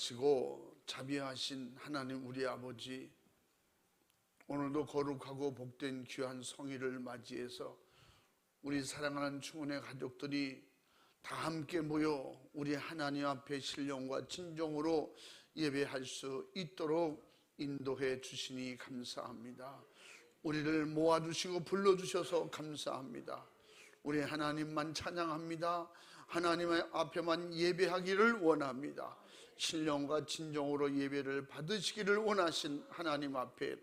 선하시고 자비하신 하나님 우리 아버지, 오늘도 거룩하고 복된 귀한 성일을 맞이해서 우리 사랑하는 충원의 가족들이 다 함께 모여 우리 하나님 앞에 신령과 진정으로 예배할 수 있도록 인도해 주시니 감사합니다. 우리를 모아주시고 불러주셔서 감사합니다. 우리 하나님만 찬양합니다. 하나님 앞에만 예배하기를 원합니다. 신령과 진정으로 예배를 받으시기를 원하신 하나님 앞에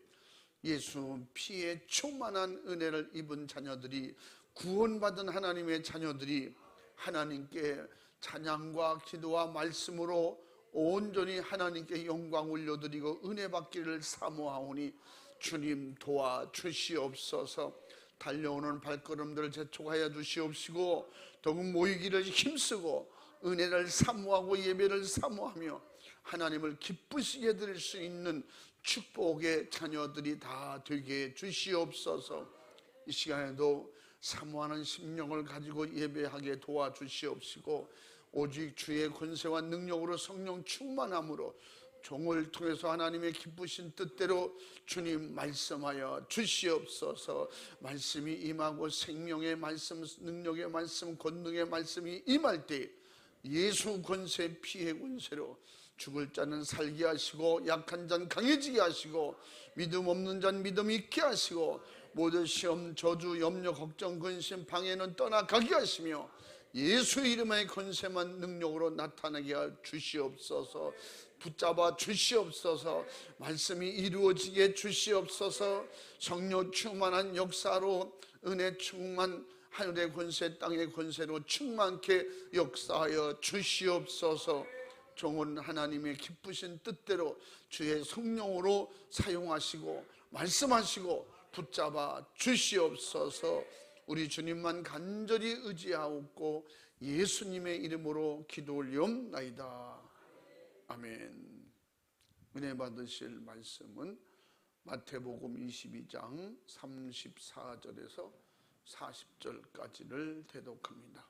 예수 피에 충만한 은혜를 입은 자녀들이, 구원받은 하나님의 자녀들이 하나님께 찬양과 기도와 말씀으로 온전히 하나님께 영광 올려드리고 은혜 받기를 사모하오니 주님 도와주시옵소서. 달려오는 발걸음들을 재촉하여 주시옵시고 더욱 모이기를 힘쓰고 은혜를 사모하고 예배를 사모하며 하나님을 기쁘시게 드릴 수 있는 축복의 자녀들이 다 되게 주시옵소서. 이 시간에도 사모하는 심령을 가지고 예배하게 도와주시옵시고 오직 주의 권세와 능력으로 성령 충만함으로 종을 통해서 하나님의 기쁘신 뜻대로 주님 말씀하여 주시옵소서. 말씀이 임하고 생명의 말씀, 능력의 말씀, 권능의 말씀이 임할 때 예수 권세, 피의 권세로 죽을 자는 살게 하시고 약한 자는 강해지게 하시고 믿음 없는 자는 믿음 있게 하시고 모든 시험, 저주, 염려, 걱정, 근심, 방해는 떠나가게 하시며 예수 이름의 권세만 능력으로 나타나게 주시옵소서. 붙잡아 주시옵소서. 말씀이 이루어지게 주시옵소서. 성령 충만한 역사로 은혜 충만, 하늘의 권세, 땅의 권세로 충만케 역사하여 주시옵소서. 종은 하나님의 기쁘신 뜻대로 주의 성령으로 사용하시고 말씀하시고 붙잡아 주시옵소서. 우리 주님만 간절히 의지하옵고 예수님의 이름으로 기도 올리옵나이다. 아멘. 은혜 받으실 말씀은 마태복음 22장 34절에서 40절까지를 대독합니다.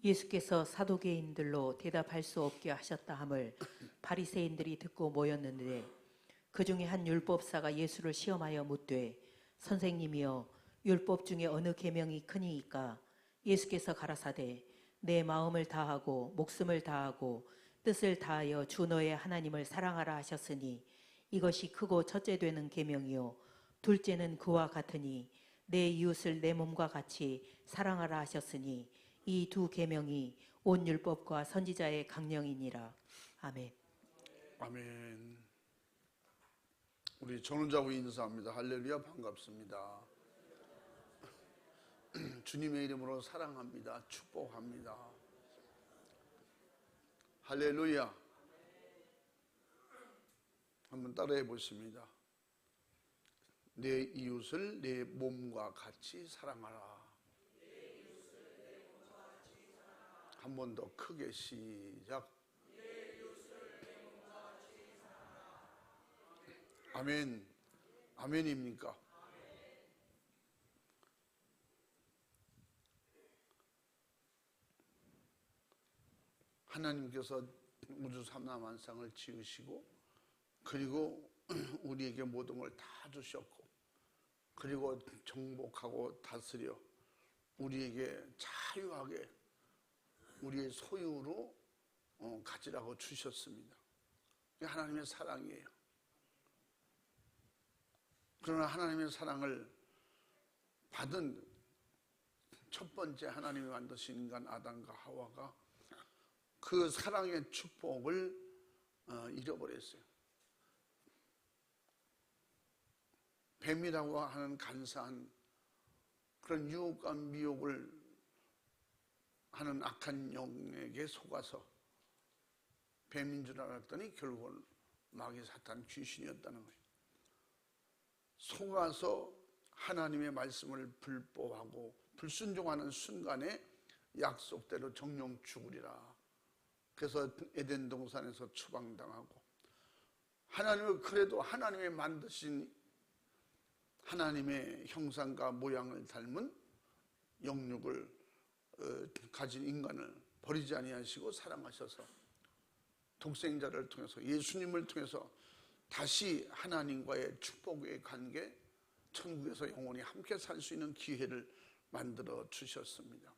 예수께서 사두개인들로 대답할 수 없게 하셨다 함을 바리새인들이 듣고 모였는데 그 중에 한 율법사가 예수를 시험하여 묻되 선생님이여 율법 중에 어느 계명이 크니이까? 예수께서 가라사대 내 마음을 다하고 목숨을 다하고 뜻을 다하여 주 너의 하나님을 사랑하라 하셨으니 이것이 크고 첫째 되는 계명이요 둘째는 그와 같으니 내 이웃을 내 몸과 같이 사랑하라 하셨으니 이 두 계명이 온 율법과 선지자의 강령이니라. 아멘. 아멘. 우리 전원자고 인사합니다. 할렐루야, 반갑습니다. 주님의 이름으로 사랑합니다. 축복합니다. 할렐루야. 한번 따라해 보십니다. 내 이웃을 내 몸과 같이 사랑하라. 한 번 더 크게 시작. 아멘. 아멘입니까? 하나님께서 우주 삼라만상을 지으시고 그리고 우리에게 모든 걸 다 주셨고 그리고 정복하고 다스려 우리에게 자유하게 우리의 소유로 가지라고 주셨습니다. 이게 하나님의 사랑이에요. 그러나 하나님의 사랑을 받은 첫 번째 하나님이 만드신 인간 아담과 하와가 그 사랑의 축복을 잃어버렸어요. 뱀이라고 하는 간사한 그런 유혹과 미혹을 하는 악한 영에게 속아서 뱀인 줄 알았더니 결국은 마귀 사탄 귀신이었다는 거예요. 속아서 하나님의 말씀을 불법하고 불순종하는 순간에 약속대로 정령 죽으리라. 그래서 에덴 동산에서 추방당하고 하나님을 그래도 하나님의 만드신 하나님의 형상과 모양을 닮은 영육을 가진 인간을 버리지 아니하시고 사랑하셔서 독생자를 통해서, 예수님을 통해서 다시 하나님과의 축복의 관계, 천국에서 영원히 함께 살 수 있는 기회를 만들어 주셨습니다.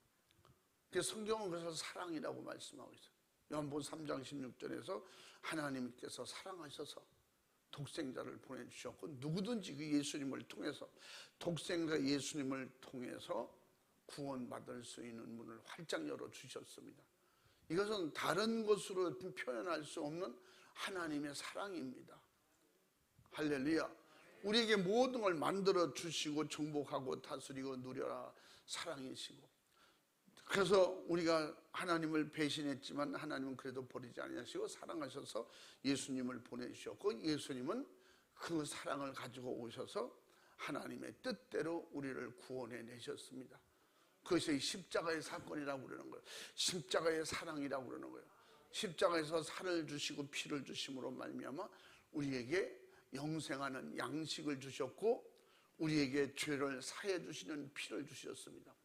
성경은 그래서 사랑이라고 말씀하고 있어요. 요한복음 3장 16절에서 하나님께서 사랑하셔서 독생자를 보내주셨고, 누구든지 그 예수님을 통해서, 독생자 예수님을 통해서 구원받을 수 있는 문을 활짝 열어주셨습니다. 이것은 다른 것으로 표현할 수 없는 하나님의 사랑입니다. 할렐루야. 우리에게 모든 걸 만들어 주시고 정복하고 다스리고 누려라 사랑이시고, 그래서 우리가 하나님을 배신했지만 하나님은 그래도 버리지 아니하시고 사랑하셔서 예수님을 보내주셨고, 예수님은 그 사랑을 가지고 오셔서 하나님의 뜻대로 우리를 구원해 내셨습니다. 그것이 십자가의 사건이라고 그러는 거예요. 십자가의 사랑이라고 그러는 거예요. 십자가에서 살을 주시고 피를 주심으로 말미암아 우리에게 영생하는 양식을 주셨고, 우리에게 죄를 사해 주시는 피를 주셨습니다.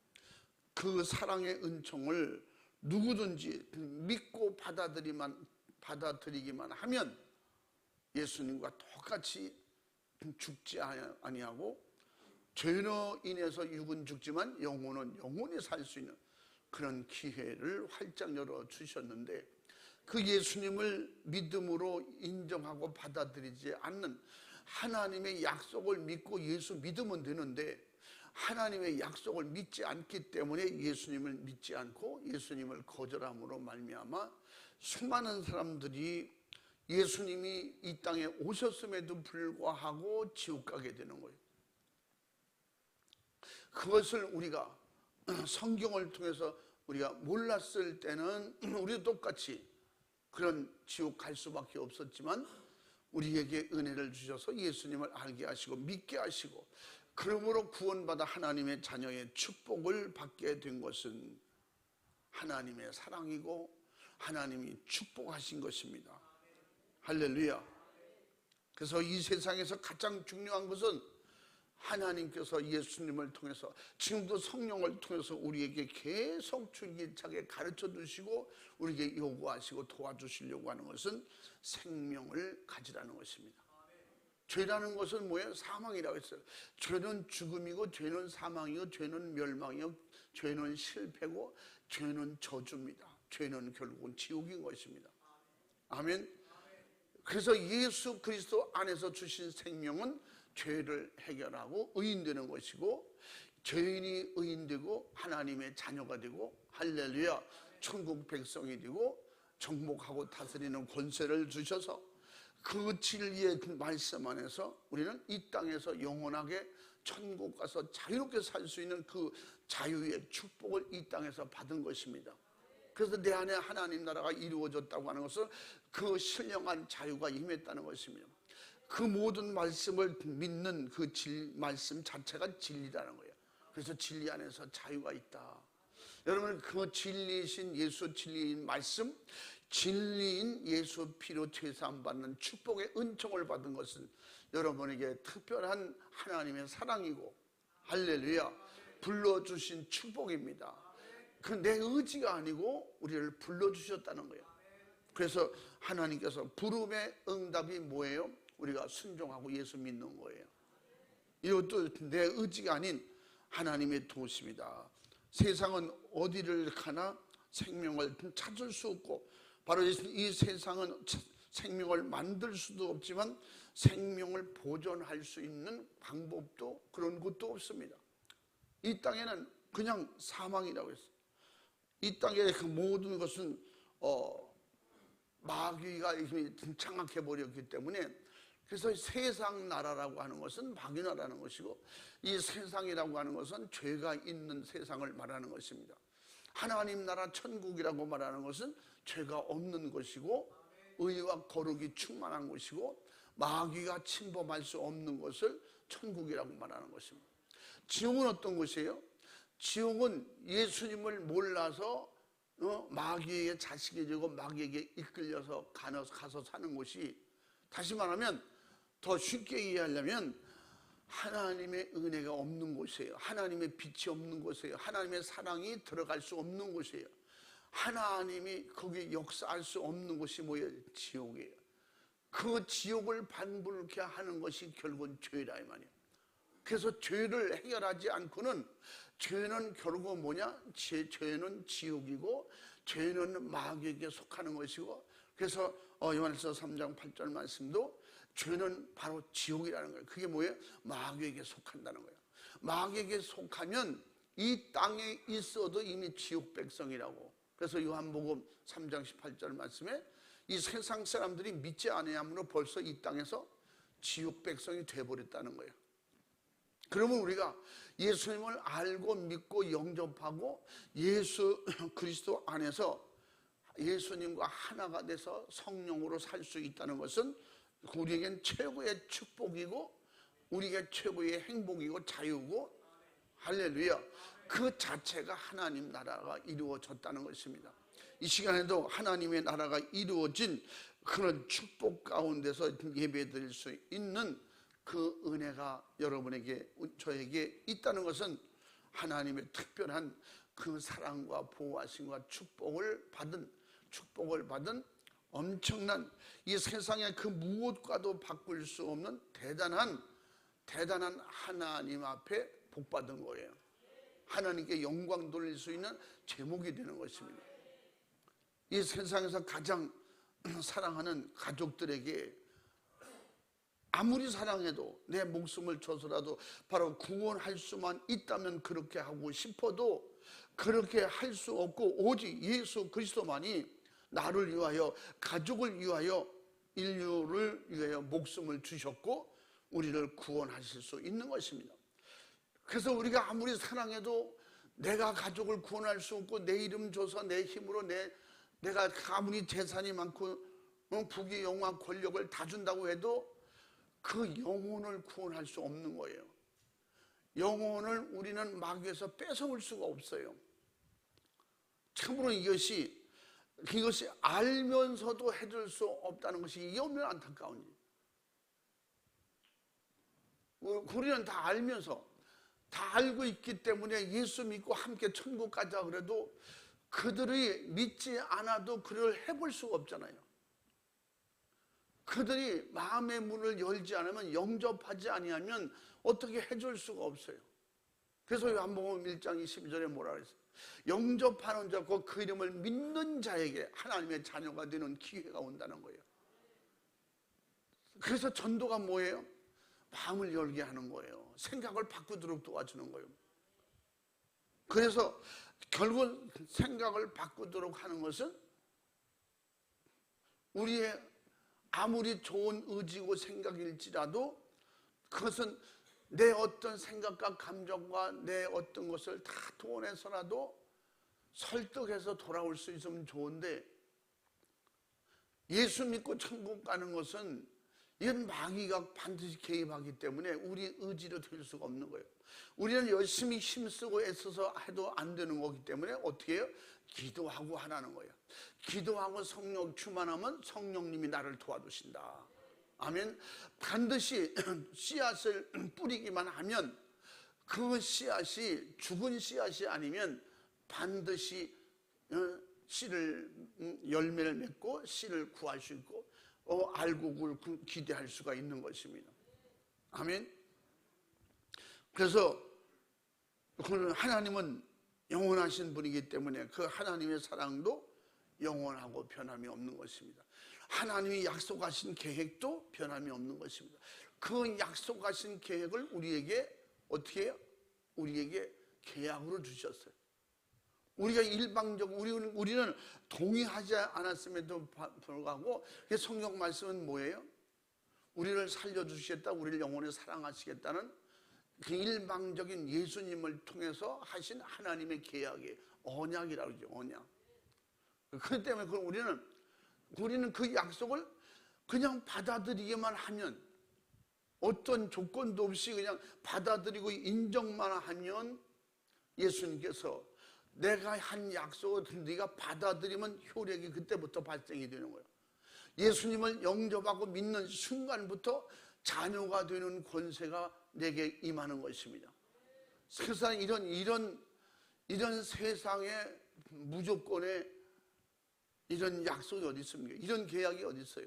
그 사랑의 은총을 누구든지 믿고 받아들이기만 하면 예수님과 똑같이 죽지 아니하고, 죄로 인해서 육은 죽지만 영혼은 영원히 살 수 있는 그런 기회를 활짝 열어주셨는데, 그 예수님을 믿음으로 인정하고 받아들이지 않는, 하나님의 약속을 믿고 예수 믿으면 되는데 하나님의 약속을 믿지 않기 때문에 예수님을 믿지 않고 예수님을 거절함으로 말미암아 수많은 사람들이 예수님이 이 땅에 오셨음에도 불구하고 지옥 가게 되는 거예요. 그것을 우리가 성경을 통해서 우리가 몰랐을 때는 우리도 똑같이 그런 지옥 갈 수밖에 없었지만, 우리에게 은혜를 주셔서 예수님을 알게 하시고 믿게 하시고, 그러므로 구원받아 하나님의 자녀의 축복을 받게 된 것은 하나님의 사랑이고 하나님이 축복하신 것입니다. 할렐루야. 그래서 이 세상에서 가장 중요한 것은 하나님께서 예수님을 통해서, 지금도 성령을 통해서 우리에게 계속 줄기차게 가르쳐 주시고 우리에게 요구하시고 도와주시려고 하는 것은 생명을 가지라는 것입니다. 죄라는 것은 뭐예요? 사망이라고 했어요. 죄는 죽음이고, 죄는 사망이고, 죄는 멸망이고, 죄는 실패고, 죄는 저주입니다. 죄는 결국은 지옥인 것입니다. 아멘. 그래서 예수 그리스도 안에서 주신 생명은 죄를 해결하고 의인되는 것이고, 죄인이 의인되고 하나님의 자녀가 되고, 할렐루야, 천국 백성이 되고 정복하고 다스리는 권세를 주셔서 그 진리의 말씀 안에서 우리는 이 땅에서 영원하게 천국 가서 자유롭게 살 수 있는 그 자유의 축복을 이 땅에서 받은 것입니다. 그래서 내 안에 하나님 나라가 이루어졌다고 하는 것은 그 신령한 자유가 임했다는 것입니다. 그 모든 말씀을 믿는 그 말씀 자체가 진리라는 거예요. 그래서 진리 안에서 자유가 있다. 여러분, 그 진리이신 예수, 진리인 말씀, 진리인 예수 피로 죄사함 받는 축복의 은총을 받은 것은 여러분에게 특별한 하나님의 사랑이고, 할렐루야, 불러주신 축복입니다. 그 내 의지가 아니고 우리를 불러주셨다는 거예요. 그래서 하나님께서 부름의 응답이 뭐예요? 우리가 순종하고 예수 믿는 거예요. 이것도 내 의지가 아닌 하나님의 도우심이다. 세상은 어디를 가나 생명을 찾을 수 없고, 바로 이 세상은 생명을 만들 수도 없지만 생명을 보존할 수 있는 방법도 그런 것도 없습니다. 이 땅에는 그냥 사망이라고 했어요. 이 땅의 그 모든 것은 마귀가 이미 장악해 버렸기 때문에, 그래서 세상 나라라고 하는 것은 마귀 나라는 것이고, 이 세상이라고 하는 것은 죄가 있는 세상을 말하는 것입니다. 하나님 나라 천국이라고 말하는 것은 죄가 없는 것이고 의와 거룩이 충만한 것이고 마귀가 침범할 수 없는 것을 천국이라고 말하는 것입니다. 지옥은 어떤 것이에요? 지옥은 예수님을 몰라서 마귀의 자식이 되고 마귀에게 이끌려서 가서 사는 곳이, 다시 말하면 더 쉽게 이해하려면 하나님의 은혜가 없는 곳이에요. 하나님의 빛이 없는 곳이에요. 하나님의 사랑이 들어갈 수 없는 곳이에요. 하나님이 거기 역사할 수 없는 곳이 뭐예요? 지옥이에요. 그 지옥을 반불케 하는 것이 결국은 죄라 이 말이에요. 그래서 죄를 해결하지 않고는, 죄는 결국 뭐냐? 죄는 지옥이고 죄는 마귀에게 속하는 것이고, 그래서 요한일서 3장 8절 말씀도 죄는 바로 지옥이라는 거예요. 그게 뭐예요? 마귀에게 속한다는 거예요. 마귀에게 속하면 이 땅에 있어도 이미 지옥 백성이라고. 그래서 요한복음 3장 18절 말씀에 이 세상 사람들이 믿지 아니함으로 벌써 이 땅에서 지옥 백성이 돼버렸다는 거예요. 그러면 우리가 예수님을 알고 믿고 영접하고 예수 그리스도 안에서 예수님과 하나가 돼서 성령으로 살 수 있다는 것은 우리에겐 최고의 축복이고 우리에게 최고의 행복이고 자유고, 할렐루야, 그 자체가 하나님 나라가 이루어졌다는 것입니다. 이 시간에도 하나님의 나라가 이루어진 그런 축복 가운데서 예배드릴 수 있는 그 은혜가 여러분에게, 저에게 있다는 것은 하나님의 특별한 그 사랑과 보호하심과 축복을 받은 엄청난, 이 세상의 그 무엇과도 바꿀 수 없는 대단한 하나님 앞에 복받은 거예요. 하나님께 영광 돌릴 수 있는 제목이 되는 것입니다. 이 세상에서 가장 사랑하는 가족들에게 아무리 사랑해도 내 목숨을 줘서라도 바로 구원할 수만 있다면 그렇게 하고 싶어도 그렇게 할 수 없고, 오직 예수 그리스도만이 나를 위하여, 가족을 위하여, 인류를 위하여 목숨을 주셨고 우리를 구원하실 수 있는 것입니다. 그래서 우리가 아무리 사랑해도 내가 가족을 구원할 수 없고, 내 이름 줘서 내 힘으로 내가 아무리 재산이 많고 부귀 영화 권력을 다 준다고 해도 그 영혼을 구원할 수 없는 거예요. 영혼을 우리는 마귀에서 뺏어올 수가 없어요. 참으로 이것이 알면서도 해줄 수 없다는 것이 이게 얼마나 안타까운 일. 우리는 다 알면서, 다 알고 있기 때문에 예수 믿고 함께 천국 가자 그래도 그들이 믿지 않아도 그를 해볼 수가 없잖아요. 그들이 마음의 문을 열지 않으면, 영접하지 아니하면 어떻게 해줄 수가 없어요. 그래서 요한복음 1장 22절에 뭐라 그랬어요? 영접하는 자고 그 이름을 믿는 자에게 하나님의 자녀가 되는 기회가 온다는 거예요. 그래서 전도가 뭐예요? 마음을 열게 하는 거예요. 생각을 바꾸도록 도와주는 거예요. 그래서 결국 생각을 바꾸도록 하는 것은 우리의 아무리 좋은 의지고 생각일지라도 그것은 내 어떤 생각과 감정과 내 어떤 것을 다 동원해서라도 설득해서 돌아올 수 있으면 좋은데, 예수 믿고 천국 가는 것은 이건 마귀가 반드시 개입하기 때문에 우리 의지로 될 수가 없는 거예요. 우리는 열심히 힘쓰고 애써서 해도 안 되는 거기 때문에 어떻게 해요? 기도하고 하라는 거예요. 기도하고 성령 충만하면 성령님이 나를 도와주신다. 아멘. 반드시 씨앗을 뿌리기만 하면 그 씨앗이 죽은 씨앗이 아니면 반드시 열매를 맺고 씨를 구할 수 있고 알곡을 기대할 수가 있는 것입니다. 아멘. 그래서 하나님은 영원하신 분이기 때문에 그 하나님의 사랑도 영원하고 변함이 없는 것입니다. 하나님이 약속하신 계획도 변함이 없는 것입니다. 그 약속하신 계획을 우리에게 어떻게 해요? 우리에게 계약으로 주셨어요. 우리가 우리는 동의하지 않았음에도 불구하고 성경 말씀은 뭐예요? 우리를 살려주시겠다, 우리를 영원히 사랑하시겠다는 그 일방적인 예수님을 통해서 하신 하나님의 계약이 언약이라고 그러죠. 언약. 그렇기 때문에 우리는 그 약속을 그냥 받아들이기만 하면, 어떤 조건도 없이 그냥 받아들이고 인정만 하면, 예수님께서 내가 한 약속을 네가 받아들이면 효력이 그때부터 발생이 되는 거예요. 예수님을 영접하고 믿는 순간부터 자녀가 되는 권세가 내게 임하는 것입니다. 세상 이런 세상의 무조건의 이런 약속이 어디 있습니까? 이런 계약이 어디 있어요?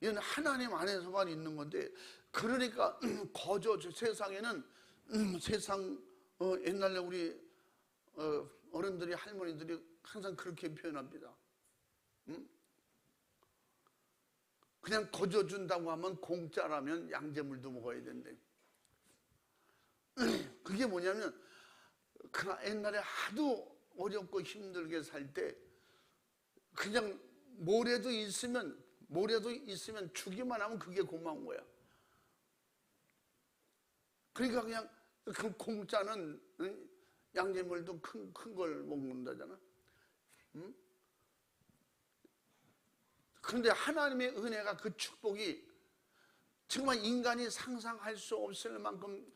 이건 하나님 안에서만 있는 건데, 그러니까 거저 세상에는 세상 옛날에 우리 어른들이 할머니들이 항상 그렇게 표현합니다. 그냥 거저 준다고 하면 공짜라면 양재물도 먹어야 된대. 그게 뭐냐면 그 옛날에 하도 어렵고 힘들게 살 때 그냥 뭐라도 있으면 주기만 하면 그게 고마운 거야. 그러니까 그냥 그 공짜는 양재물도 큰 걸 먹는다잖아. 그런데 하나님의 은혜가, 그 축복이 정말 인간이 상상할 수 없을 만큼,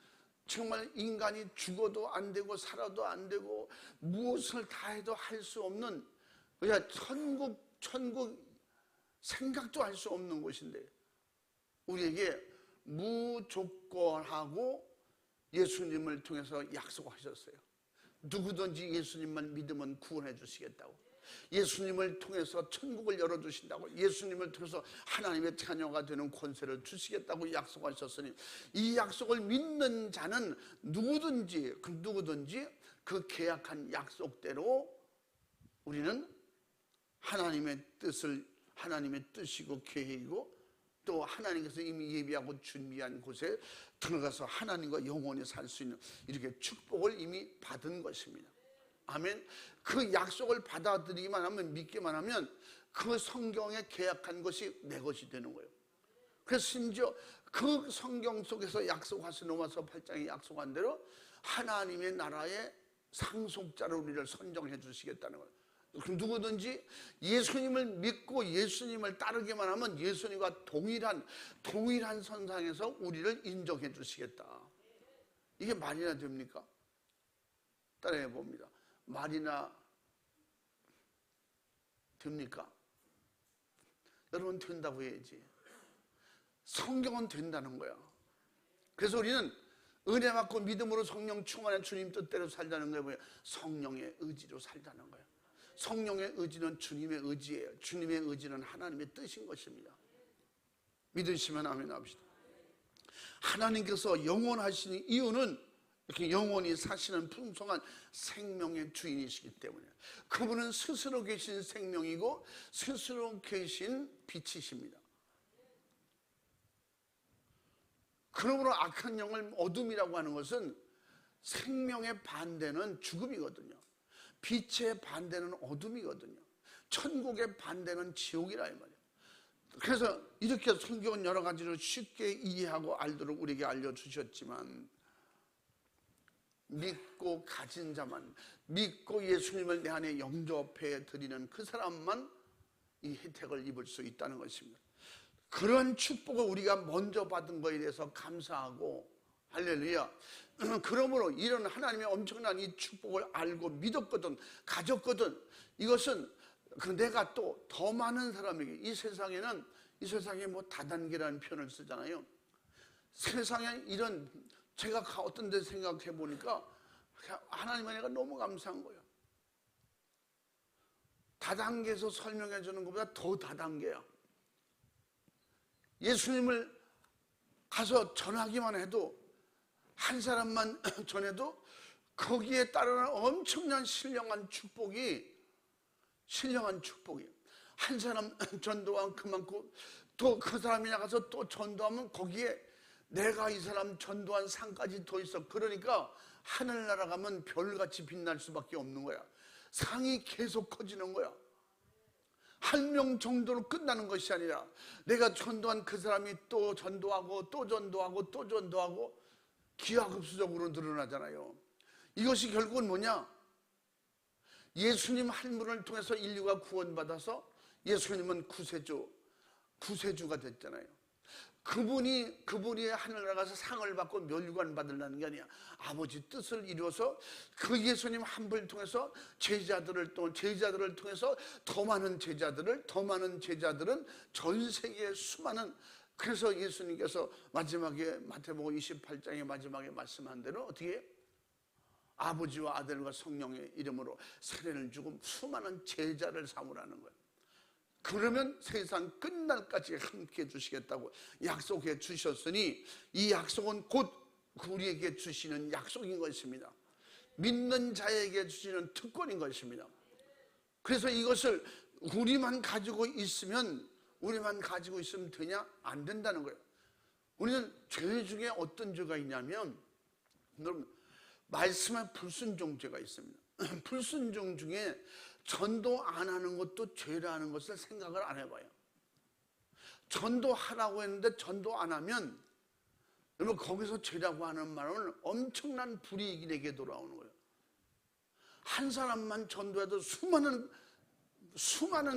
정말 인간이 죽어도 안 되고 살아도 안 되고 무엇을 다 해도 할 수 없는, 그냥 천국 생각도 할 수 없는 곳인데 우리에게 무조건하고 예수님을 통해서 약속하셨어요. 누구든지 예수님만 믿으면 구원해 주시겠다고, 예수님을 통해서 천국을 열어주신다고, 예수님을 통해서 하나님의 자녀가 되는 권세를 주시겠다고 약속하셨으니, 이 약속을 믿는 자는 누구든지 그 계약한 약속대로 우리는 하나님의 뜻이고 계획이고, 또 하나님께서 이미 예비하고 준비한 곳에 들어가서 하나님과 영원히 살 수 있는 이렇게 축복을 이미 받은 것입니다. 아멘. 그 약속을 받아들이기만 하면, 믿기만 하면 그 성경에 계약한 것이 내 것이 되는 거예요. 그래서 심지어 그 성경 속에서 약속하신 로마서 8장에 약속한 대로 하나님의 나라의 상속자로 우리를 선정해 주시겠다는 거예요. 누구든지 예수님을 믿고 예수님을 따르기만 하면 예수님과 동일한 선상에서 우리를 인정해 주시겠다. 이게 말이나 됩니까? 따라해 봅니다. 말이나 됩니까? 여러분, 된다고 해야지. 성경은 된다는 거야. 그래서 우리는 은혜 받고 믿음으로 성령 충만한 주님 뜻대로 살자는 거예요. 뭐예요? 성령의 의지로 살자는 거예요. 성령의 의지는 주님의 의지예요. 주님의 의지는 하나님의 뜻인 것입니다. 믿으시면 아멘 합시다. 하나님께서 영원하신 이유는 이렇게 영원히 사시는 풍성한 생명의 주인이시기 때문에, 그분은 스스로 계신 생명이고 스스로 계신 빛이십니다. 그러므로 악한 영을 어둠이라고 하는 것은 생명의 반대는 죽음이거든요. 빛의 반대는 어둠이거든요. 천국의 반대는 지옥이라 이 말이에요. 그래서 이렇게 성경은 여러 가지로 쉽게 이해하고 알도록 우리에게 알려주셨지만, 믿고 가진 자만, 믿고 예수님을 내 안에 영접해 드리는 그 사람만 이 혜택을 입을 수 있다는 것입니다. 그런 축복을 우리가 먼저 받은 것에 대해서 감사하고, 할렐루야. 그러므로 이런 하나님의 엄청난 이 축복을 알고 믿었거든, 가졌거든, 이것은 내가 또 더 많은 사람에게, 이 세상에 뭐 다단계라는 표현을 쓰잖아요. 세상에 이런, 제가 어떤 데 생각해 보니까 하나님의 은혜가 너무 감사한 거예요. 다단계에서 설명해 주는 것보다 더 다단계야. 예수님을 가서 전하기만 해도, 한 사람만 전해도 거기에 따르는 엄청난 신령한 축복이, 한 사람 전도하면 그만큼 또 그 사람이 나가서 또 전도하면 거기에 내가 이 사람 전도한 상까지 더 있어. 그러니까 하늘나라 가면 별같이 빛날 수밖에 없는 거야. 상이 계속 커지는 거야. 한 명 정도로 끝나는 것이 아니라 내가 전도한 그 사람이 또 전도하고 또 전도하고 또 전도하고 기하급수적으로 늘어나잖아요. 이것이 결국은 뭐냐? 예수님 한 분을 통해서 인류가 구원받아서 예수님은 구세주가 됐잖아요. 그분이 하늘나라 가서 상을 받고 멸류관 받으려는 게 아니야. 아버지 뜻을 이루어서 그 예수님 한 분을 통해서 제자들을 통해서 더 많은 제자들은 전 세계의 수많은, 그래서 예수님께서 마지막에 마태복음 28장의 마지막에 말씀한 대로 어떻게 아버지와 아들과 성령의 이름으로 세례를 주고 수많은 제자를 삼으라는 거예요. 그러면 세상 끝날까지 함께 해주시겠다고 약속해 주셨으니 이 약속은 곧 우리에게 주시는 약속인 것입니다. 믿는 자에게 주시는 특권인 것입니다. 그래서 이것을 우리만 가지고 있으면 되냐? 안 된다는 거예요. 우리는 죄 중에 어떤 죄가 있냐면, 여러분, 말씀에 불순종죄가 있습니다. 불순종 중에 전도 안 하는 것도 죄라는 것을 생각을 안 해봐요. 전도하라고 했는데 전도 안 하면, 여러분, 거기서 죄라고 하는 말은 엄청난 불이익에게 돌아오는 거예요. 한 사람만 전도해도 수많은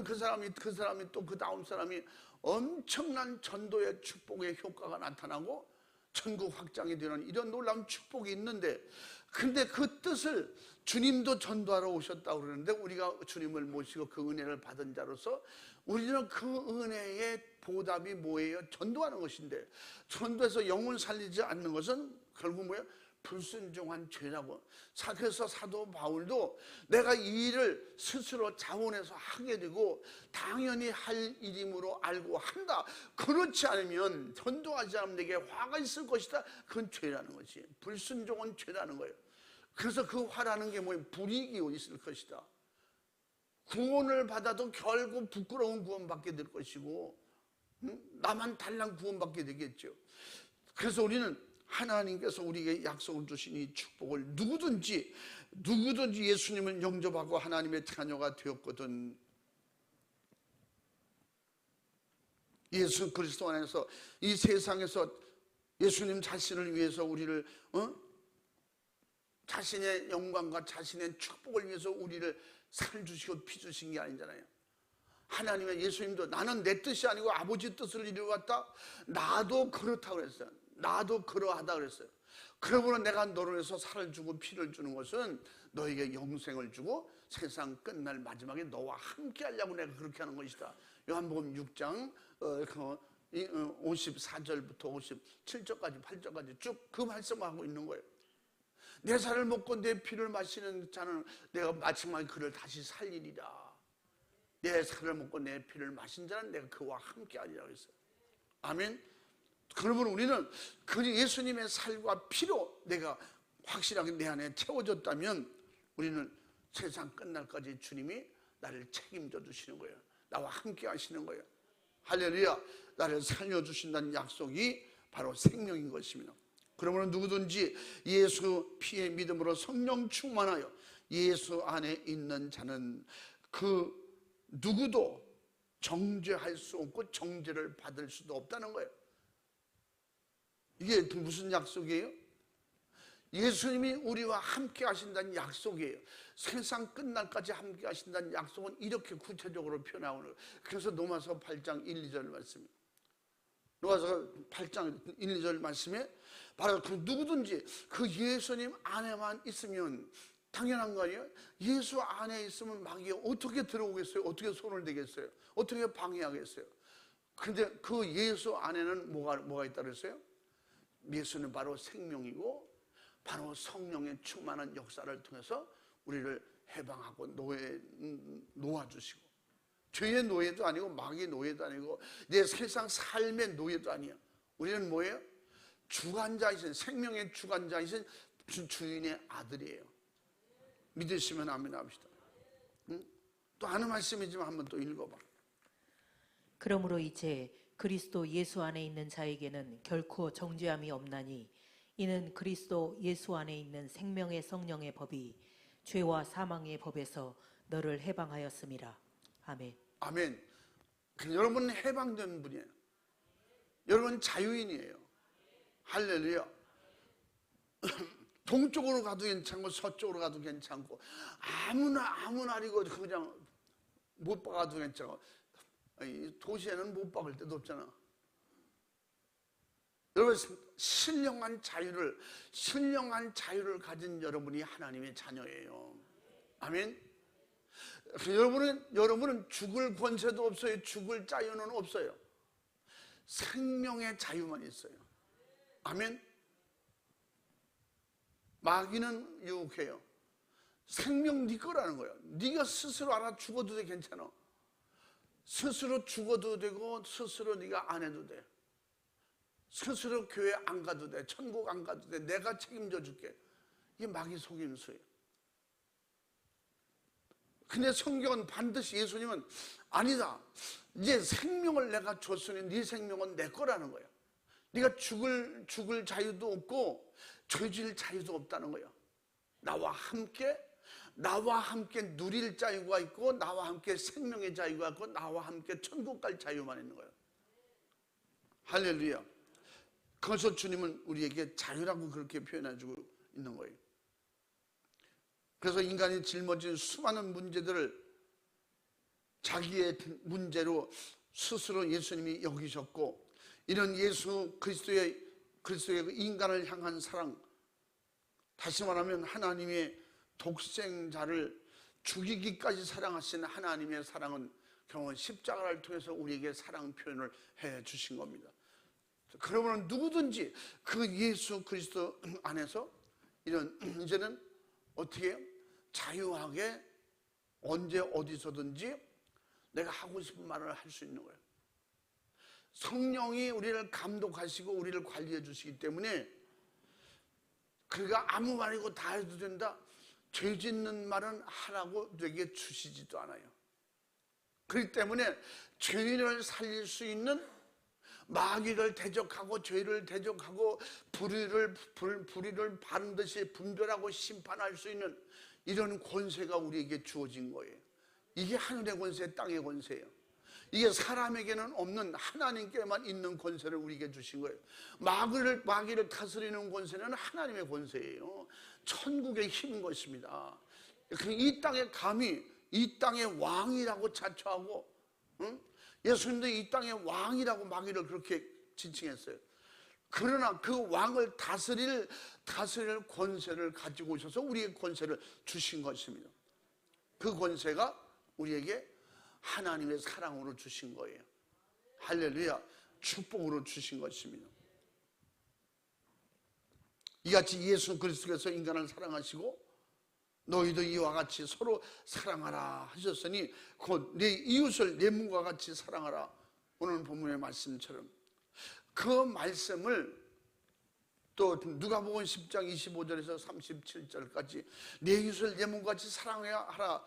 그 사람이 또 그 다음 사람이 엄청난 전도의 축복의 효과가 나타나고 전국 확장이 되는 이런 놀라운 축복이 있는데, 근데 그 뜻을 주님도 전도하러 오셨다고 그러는데, 우리가 주님을 모시고 그 은혜를 받은 자로서 우리는 그 은혜의 보답이 뭐예요? 전도하는 것인데, 전도해서 영혼 살리지 않는 것은 결국 뭐예요? 불순종한 죄라고. 그래서 사도 바울도 내가 이 일을 스스로 자원해서 하게 되고 당연히 할 일임으로 알고 한다. 그렇지 않으면, 전도하지 않으면 내게 화가 있을 것이다. 그건 죄라는 거지. 불순종은 죄라는 거예요. 그래서 그 화라는 게 뭐예요? 불이익이 있을 것이다. 구원을 받아도 결국 부끄러운 구원받게 될 것이고, 나만 달랑 구원받게 되겠죠. 그래서 우리는 하나님께서 우리에게 약속을 주신 이 축복을 누구든지 예수님을 영접하고 하나님의 자녀가 되었거든, 예수 그리스도 안에서 이 세상에서 예수님 자신을 위해서 우리를 자신의 영광과 자신의 축복을 위해서 우리를 살주시고 피주신 게 아니잖아요. 하나님의 예수님도 나는 내 뜻이 아니고 아버지 뜻을 이루었다. 나도 그렇다고 그랬어요. 나도 그러하다 그랬어요. 그러므로 내가 너를 위해서 살을 주고 피를 주는 것은 너에게 영생을 주고 세상 끝날 마지막에 너와 함께 하려고 내가 그렇게 하는 것이다. 요한복음 6장 54절부터 57절까지 8절까지 쭉 그 말씀하고 있는 거예요. 내 살을 먹고 내 피를 마시는 자는 내가 마지막에 그를 다시 살리리라. 내 살을 먹고 내 피를 마신 자는 내가 그와 함께 하리라고 했어요. 아멘. 그러면 우리는 그 예수님의 살과 피로 내가 확실하게 내 안에 채워졌다면, 우리는 세상 끝날까지 주님이 나를 책임져 주시는 거예요. 나와 함께 하시는 거예요. 할렐루야. 나를 살려주신다는 약속이 바로 생명인 것입니다. 그러므로 누구든지 예수 피의 믿음으로 성령 충만하여 예수 안에 있는 자는 그 누구도 정죄할 수 없고 정죄를 받을 수도 없다는 거예요. 이게 무슨 약속이에요? 예수님이 우리와 함께 하신다는 약속이에요. 세상 끝날까지 함께 하신다는 약속은 이렇게 구체적으로 표현하고 있는 거예요. 그래서 로마서 8장 1, 2절 말씀이에요. 로마서 8장 1, 2절 말씀에 바로 그 누구든지 그 예수님 안에만 있으면 당연한 거 아니에요? 예수 안에 있으면 마귀가 어떻게 들어오겠어요? 어떻게 손을 대겠어요? 어떻게 방해하겠어요? 근데 그 예수 안에는 뭐가 있다 그랬어요? 예수는 바로 생명이고 바로 성령의 충만한 역사를 통해서 우리를 해방하고 놓아주시고, 죄의 노예도 아니고 마귀의 노예도 아니고 내 세상 삶의 노예도 아니야. 우리는 뭐예요? 주관자이신, 생명의 주관자이신 주인의 아들이에요. 믿으시면 아멘 합시다. 또 아는 말씀이지만 한번 또 읽어봐. 그러므로 이제 그리스도 예수 안에 있는 자에게는 결코 정죄함이 없나니, 이는 그리스도 예수 안에 있는 생명의 성령의 법이 죄와 사망의 법에서 너를 해방하였음이라. 아멘. 아멘. 여러분은 해방된 분이에요. 여러분 자유인이에요. 할렐루야. 동쪽으로 가도 괜찮고 서쪽으로 가도 괜찮고 아무나리고 그냥 못 박아도 괜찮고, 도시에는 못 박을 데도 없잖아. 여러분 신령한 자유를 가진 여러분이 하나님의 자녀예요. 아멘. 여러분은 죽을 권세도 없어요. 죽을 자유는 없어요. 생명의 자유만 있어요. 아멘. 마귀는 유혹해요. 생명 네 거라는 거예요. 네가 스스로 알아 죽어도 돼. 괜찮아. 스스로 죽어도 되고 스스로 네가 안 해도 돼. 스스로 교회 안 가도 돼. 천국 안 가도 돼. 내가 책임져 줄게. 이게 마귀 속임수예요. 근데 성경은 반드시 예수님은 아니다. 이제 생명을 내가 줬으니 네 생명은 내 거라는 거예요. 네가 죽을 자유도 없고 죄질 자유도 없다는 거예요. 나와 함께 누릴 자유가 있고 나와 함께 생명의 자유가 있고 나와 함께 천국 갈 자유만 있는 거예요. 할렐루야. 그래서 주님은 우리에게 자유라고 그렇게 표현해주고 있는 거예요. 그래서 인간이 짊어진 수많은 문제들을 자기의 문제로 스스로 예수님이 여기셨고, 이런 예수 그리스도의 인간을 향한 사랑, 다시 말하면 하나님의 독생자를 죽이기까지 사랑하신 하나님의 사랑은 결국 십자가를 통해서 우리에게 사랑 표현을 해 주신 겁니다. 그러면 누구든지 그 예수 그리스도 안에서 이제는 어떻게 해요? 자유하게 언제 어디서든지 내가 하고 싶은 말을 할 수 있는 거예요. 성령이 우리를 감독하시고 우리를 관리해 주시기 때문에 그가 아무 말이고 다 해도 된다, 죄 짓는 말은 하라고 내게 주시지도 않아요. 그렇기 때문에 죄인을 살릴 수 있는, 마귀를 대적하고 죄를 대적하고 불의를 바른 듯이 분별하고 심판할 수 있는 이런 권세가 우리에게 주어진 거예요. 이게 하늘의 권세, 땅의 권세예요. 이게 사람에게는 없는 하나님께만 있는 권세를 우리에게 주신 거예요. 마귀를 다스리는 권세는 하나님의 권세예요. 천국의 힘인 것입니다. 이 땅에 감히 이 땅의 왕이라고 자처하고, 예수님도 이 땅의 왕이라고 마귀를 그렇게 지칭했어요. 그러나 그 왕을 다스릴 권세를 가지고 오셔서 우리의 권세를 주신 것입니다. 그 권세가 우리에게 하나님의 사랑으로 주신 거예요. 할렐루야. 축복으로 주신 것입니다. 이같이 예수 그리스도께서 인간을 사랑하시고 너희도 이와 같이 서로 사랑하라 하셨으니 곧 내 이웃을 내 몸과 같이 사랑하라. 오늘 본문의 말씀처럼 그 말씀을 또 누가복음 10장 25절에서 37절까지 내 이웃을 내 몸과 같이 사랑해야 하라.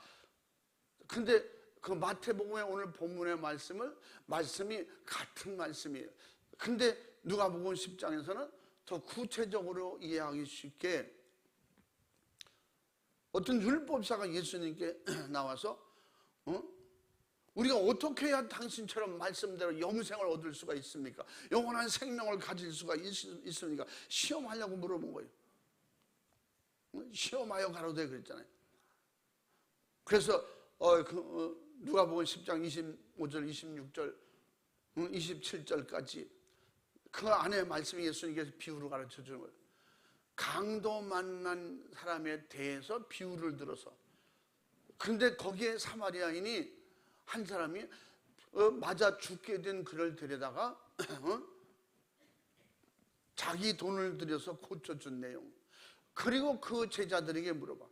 근데 그 마태복음의 오늘 본문의 말씀이 같은 말씀이에요. 근데 누가복음 10장에서는 더 구체적으로 이해하기 쉽게 어떤 율법사가 예수님께 나와서 우리가 어떻게 해야 당신처럼 말씀대로 영생을 얻을 수가 있습니까? 영원한 생명을 가질 수가 있습니까? 시험하려고 물어본 거예요. 시험하여 가로되 그랬잖아요. 그래서 누가복음 10장 25절, 26절, 27절까지 그 안에 말씀이 예수님께서 비유로 가르쳐 주는 거예요. 강도 만난 사람에 대해서 비유를 들어서, 근데 거기에 사마리아인이 한 사람이 맞아 죽게 된 그를 데려다가 자기 돈을 들여서 고쳐준 내용, 그리고 그 제자들에게 물어봐.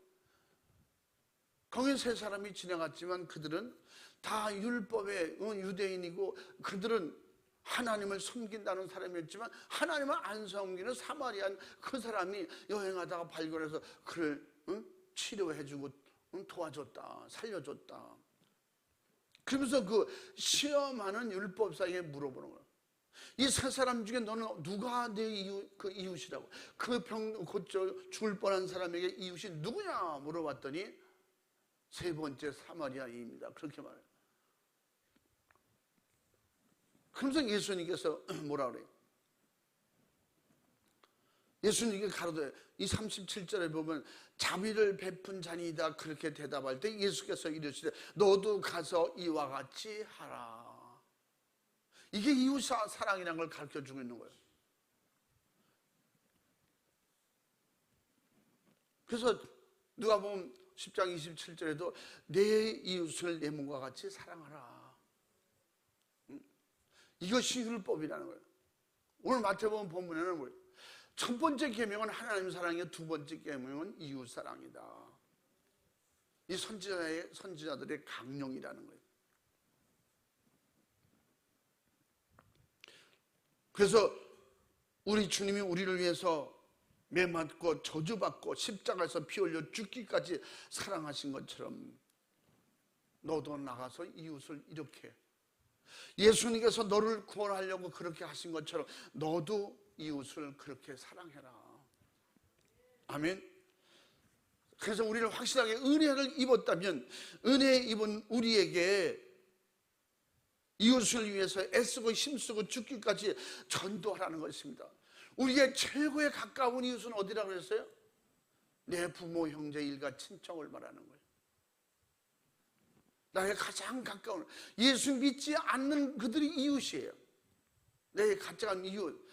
거기 세 사람이 지나갔지만 그들은 다 율법의 유대인이고 그들은 하나님을 섬긴다는 사람이었지만 하나님을 안 섬기는 사마리안 그 사람이 여행하다가 발견해서 그를 치료해주고 도와줬다, 살려줬다. 그러면서 그 시험하는 율법사에게 물어보는 거예요. 이 세 사람 중에 너는 누가 내 이웃이라고? 그 병 고쳐 죽을 뻔한 사람에게 이웃이 누구냐 물어봤더니 세 번째 사마리아인입니다. 그렇게 말해요. 그러면서 예수님께서 뭐라 그래요? 예수님께 가로되, 이 37절에 보면 자비를 베푼 자니이다 그렇게 대답할 때 예수께서 이르시되 너도 가서 이와 같이 하라. 이게 이웃 사랑이라는 걸 가르쳐주고 있는 거예요. 그래서 누가복음 10장 27절에도 내 이웃을 내 몸과 같이 사랑하라. 이것이 율법이라는 거예요. 오늘 마태복음 본문에는 뭐예요? 첫 번째 계명은 하나님 사랑이고 두 번째 계명은 이웃 사랑이다. 이 선지자들의 강령이라는 거예요. 그래서 우리 주님이 우리를 위해서 매맞고 저주받고 십자가에서 피 흘려 죽기까지 사랑하신 것처럼 너도 나가서 이웃을 이렇게, 예수님께서 너를 구원하려고 그렇게 하신 것처럼 너도 이웃을 그렇게 사랑해라. 아멘. 그래서 우리는 확실하게 은혜를 입었다면 은혜 입은 우리에게 이웃을 위해서 애쓰고 힘쓰고 죽기까지 전도하라는 것입니다. 우리의 최고의 가까운 이웃은 어디라고 그랬어요? 내 부모, 형제, 일가, 친척을 말하는 거예요. 나의 가장 가까운, 예수 믿지 않는 그들이 이웃이에요. 내 가장 이웃.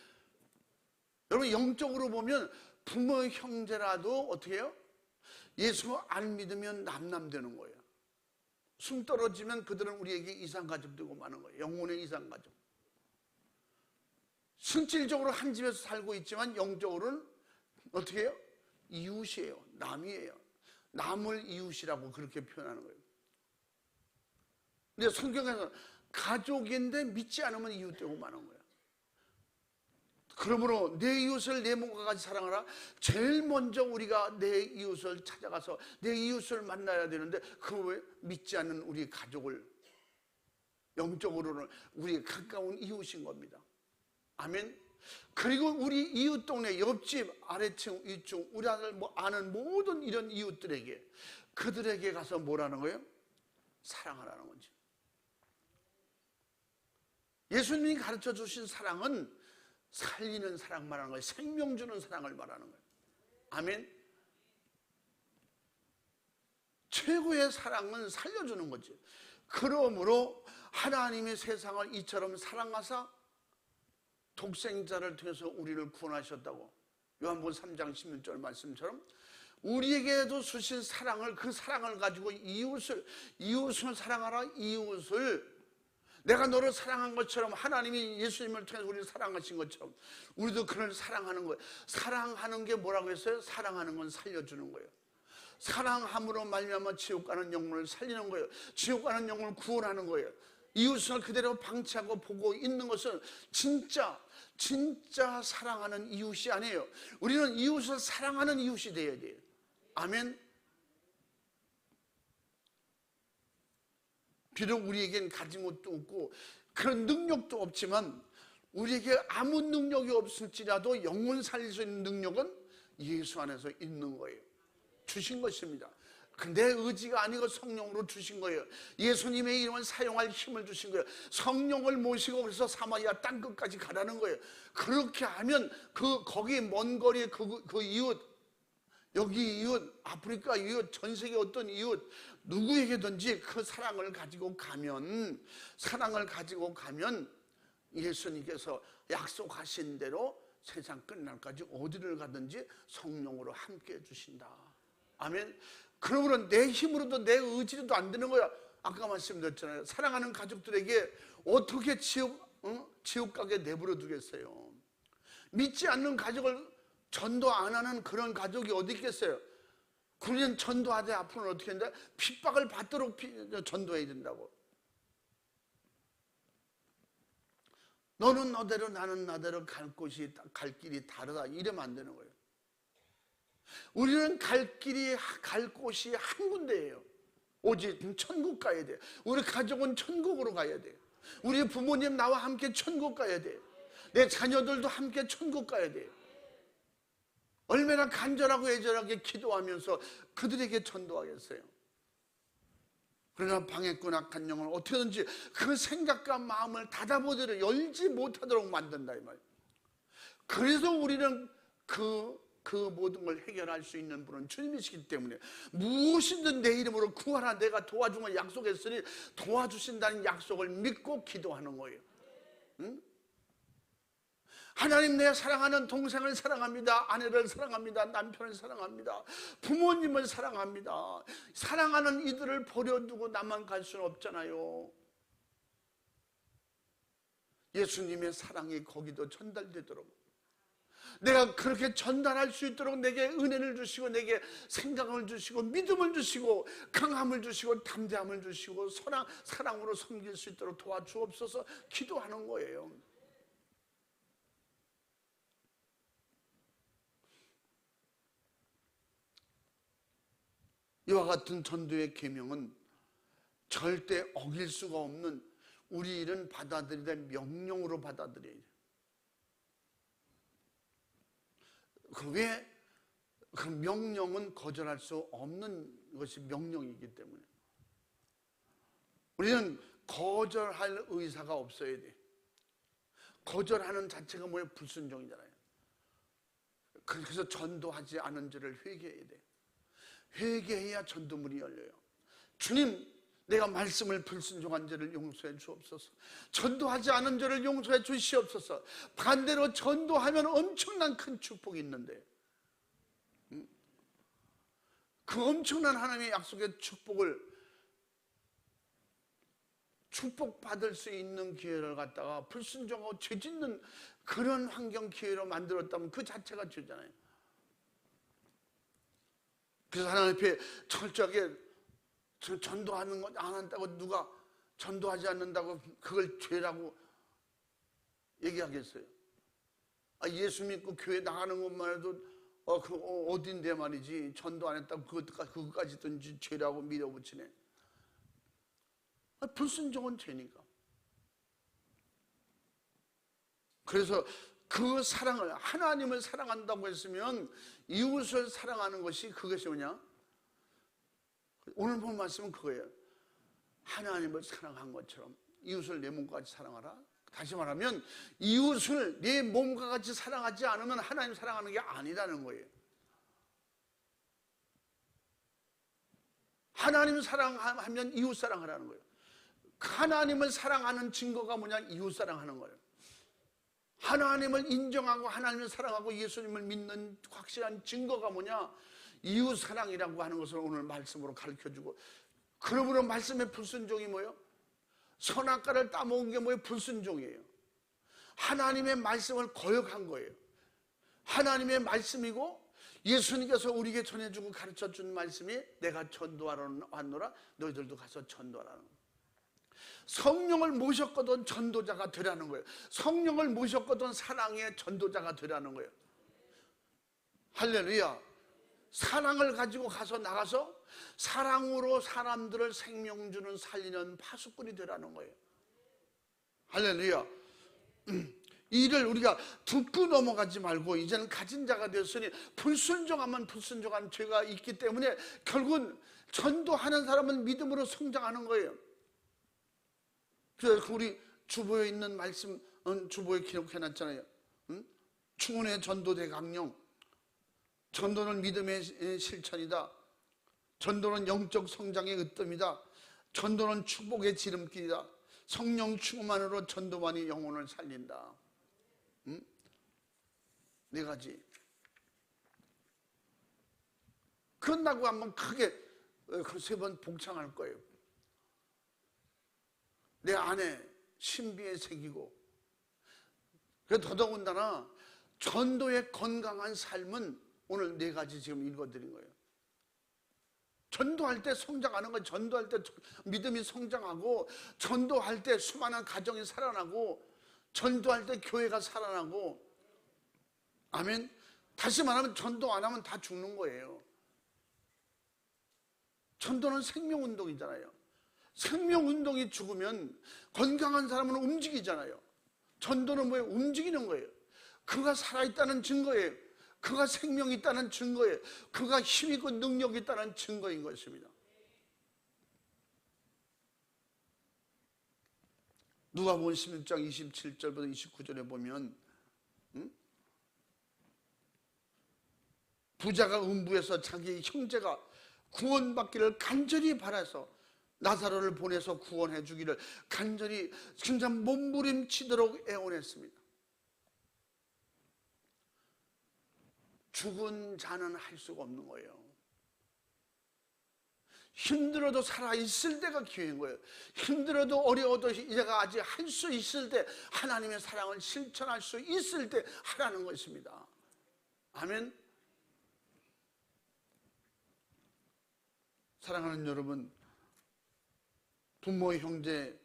여러분, 영적으로 보면 부모, 형제라도 어떻게 해요? 예수 안 믿으면 남남되는 거예요. 숨 떨어지면 그들은 우리에게 이상가족 되고 마는 거예요. 영혼의 이상가족. 실질적으로 한 집에서 살고 있지만 영적으로는 어떻게 해요? 이웃이에요. 남이에요. 남을 이웃이라고 그렇게 표현하는 거예요. 근데 성경에서 가족인데 믿지 않으면 이웃 되고 마는 거예요. 그러므로 내 이웃을 내 몸과 같이 사랑하라. 제일 먼저 우리가 내 이웃을 찾아가서 내 이웃을 만나야 되는데, 그 왜 믿지 않는 우리 가족을, 영적으로는 우리 가까운 이웃인 겁니다. 아멘. 그리고 우리 이웃 동네, 옆집, 아래층, 위층, 우리 아들 아는 모든 이런 이웃들에게, 그들에게 가서 뭐라는 거예요? 사랑하라는 거지. 예수님이 가르쳐 주신 사랑은 살리는 사랑 말하는 거예요. 생명 주는 사랑을 말하는 거예요. 아멘. 최고의 사랑은 살려주는 거지. 그러므로 하나님의 세상을 이처럼 사랑하사 독생자를 통해서 우리를 구원하셨다고, 요한복음 3장 16절 말씀처럼 우리에게도 주신 사랑을, 그 사랑을 가지고 이웃을 사랑하라. 이웃을 내가 너를 사랑한 것처럼, 하나님이 예수님을 통해서 우리를 사랑하신 것처럼 우리도 그를 사랑하는 거예요. 사랑하는 게 뭐라고 했어요? 사랑하는 건 살려주는 거예요. 사랑함으로 말미암아 지옥 가는 영혼을 살리는 거예요. 지옥 가는 영혼을 구원하는 거예요. 이웃을 그대로 방치하고 보고 있는 것은 진짜 사랑하는 이웃이 아니에요. 우리는 이웃을 사랑하는 이웃이 되어야 돼요. 아멘. 비록 우리에겐 가진 것도 없고 그런 능력도 없지만, 우리에게 아무 능력이 없을지라도 영혼 살릴 수 있는 능력은 예수 안에서 있는 거예요. 주신 것입니다. 내 의지가 아니고 성령으로 주신 거예요. 예수님의 이름을 사용할 힘을 주신 거예요. 성령을 모시고 그래서 사마리아 땅끝까지 가라는 거예요. 그렇게 하면 거기 먼 거리에 그 이웃, 여기 이웃, 아프리카 이웃, 전 세계 어떤 이웃, 누구에게든지 그 사랑을 가지고 가면 예수님께서 약속하신 대로 세상 끝날까지 어디를 가든지 성령으로 함께 해주신다. 아멘. 그러므로 내 힘으로도 내 의지로도 안 되는 거야. 아까 말씀드렸잖아요. 사랑하는 가족들에게 어떻게 지옥 가게 내버려 두겠어요. 믿지 않는 가족을 전도 안 하는 그런 가족이 어디 있겠어요. 그러면 전도하되 앞으로는 어떻게 한다? 핍박을 받도록 전도해야 된다고. 너는 너대로 나는 나대로 갈 길이 다르다, 이러면 안 되는 거예요. 우리는 갈 곳이 한 군데예요. 오직 천국 가야 돼. 우리 가족은 천국으로 가야 돼. 우리 부모님 나와 함께 천국 가야 돼. 내 자녀들도 함께 천국 가야 돼. 얼마나 간절하고 애절하게 기도하면서 그들에게 전도하겠어요. 그러나 방해꾼 악한 영을 어떻게든지 그 생각과 마음을 닫아보도록, 열지 못하도록 만든다, 이 말. 그래서 우리는 그 모든 걸 해결할 수 있는 분은 주님이시기 때문에 무엇이든 내 이름으로 구하라, 내가 도와주면 약속했으니 도와주신다는 약속을 믿고 기도하는 거예요. 응? 하나님, 내 사랑하는 동생을 사랑합니다. 아내를 사랑합니다. 남편을 사랑합니다. 부모님을 사랑합니다. 사랑하는 이들을 버려두고 나만 갈 수는 없잖아요. 예수님의 사랑이 거기도 전달되도록, 내가 그렇게 전달할 수 있도록 내게 은혜를 주시고 내게 생각을 주시고 믿음을 주시고 강함을 주시고 담대함을 주시고 사랑으로 섬길 수 있도록 도와주옵소서 기도하는 거예요. 이와 같은 전도의 계명은 절대 어길 수가 없는 우리 일은 받아들여야 될 명령으로 받아들여야 돼요. 그 명령은 거절할 수 없는 것이 명령이기 때문에 우리는 거절할 의사가 없어야 돼. 거절하는 자체가 뭐예요? 불순종이잖아요. 그래서 전도하지 않은 줄을 회개해야 돼. 회개해야 전도문이 열려요. 주님, 내가 말씀을 불순종한 죄를 용서해 주옵소서. 전도하지 않은 죄를 용서해 주시옵소서. 반대로 전도하면 엄청난 큰 축복이 있는데 그 엄청난 하나님의 약속의 축복받을 수 있는 기회를 갖다가 불순종하고 죄 짓는 그런 환경 기회로 만들었다면 그 자체가 죄잖아요. 그래서 하나님 앞에 철저하게 전도하는 것 안 한다고 누가 전도하지 않는다고 그걸 죄라고 얘기하겠어요? 예수 믿고 교회 나가는 것만 해도 어딘데 말이지 전도 안 했다고 그것까지든지 죄라고 밀어붙이네. 불순종은 죄니까. 그래서 그 사랑을 하나님을 사랑한다고 했으면 이웃을 사랑하는 것이 그것이 뭐냐? 오늘 본 말씀은 그거예요. 하나님을 사랑한 것처럼 이웃을 내 몸과 같이 사랑하라. 다시 말하면 이웃을 내 몸과 같이 사랑하지 않으면 하나님 사랑하는 게 아니라는 거예요. 하나님 사랑하면 이웃 사랑하라는 거예요. 하나님을 사랑하는 증거가 뭐냐? 이웃 사랑하는 거예요. 하나님을 인정하고 하나님을 사랑하고 예수님을 믿는 확실한 증거가 뭐냐? 이웃 사랑이라고 하는 것을 오늘 말씀으로 가르쳐주고, 그러므로 말씀의 불순종이 뭐예요? 선악과를 따먹은 게 뭐예요? 불순종이에요. 하나님의 말씀을 거역한 거예요. 하나님의 말씀이고 예수님께서 우리에게 전해주고 가르쳐준 말씀이 내가 전도하러 왔노라 너희들도 가서 전도하라는 거예요. 성령을 모셨거든 전도자가 되라는 거예요. 성령을 모셨거든 사랑의 전도자가 되라는 거예요. 할렐루야. 사랑을 가지고 나가서 사랑으로 사람들을 생명 주는 살리는 파수꾼이 되라는 거예요. 할렐루야. 이 일을 우리가 듣고 넘어가지 말고 이제는 가진 자가 되었으니 불순종하면 불순종한 죄가 있기 때문에 결국은 전도하는 사람은 믿음으로 성장하는 거예요. 그래서 우리 주보에 있는 말씀, 주보에 기록해놨잖아요. 충원의 전도대 강령. 전도는 믿음의 실천이다. 전도는 영적 성장의 으뜸이다. 전도는 축복의 지름길이다. 성령 충만으로 전도만이 영혼을 살린다. 네 가지. 끝나고 한번 크게 그 세 번 복창할 거예요. 내 안에 신비에 새기고. 그래서 더더군다나 전도의 건강한 삶은 오늘 네 가지 지금 읽어드린 거예요. 전도할 때 성장하는 거예요. 전도할 때 믿음이 성장하고, 전도할 때 수많은 가정이 살아나고, 전도할 때 교회가 살아나고. 아멘. 다시 말하면 전도 안 하면 다 죽는 거예요. 전도는 생명운동이잖아요. 생명운동이 죽으면 건강한 사람은 움직이잖아요. 전도는 뭐예요? 움직이는 거예요. 그가 살아있다는 증거예요. 그가 생명이 있다는 증거예요. 그가 힘있고 능력이 있다는 증거인 것입니다. 누가복음 16장 27절부터 29절에 보면 부자가 음부에서 자기 형제가 구원받기를 간절히 바라서 나사로를 보내서 구원해 주기를 간절히 진짜 몸부림치도록 애원했습니다. 죽은 자는 할 수가 없는 거예요. 힘들어도 살아있을 때가 기회인 거예요. 힘들어도 어려워도 내가 아직 할 수 있을 때, 하나님의 사랑을 실천할 수 있을 때 하라는 것입니다. 아멘. 사랑하는 여러분, 부모, 형제,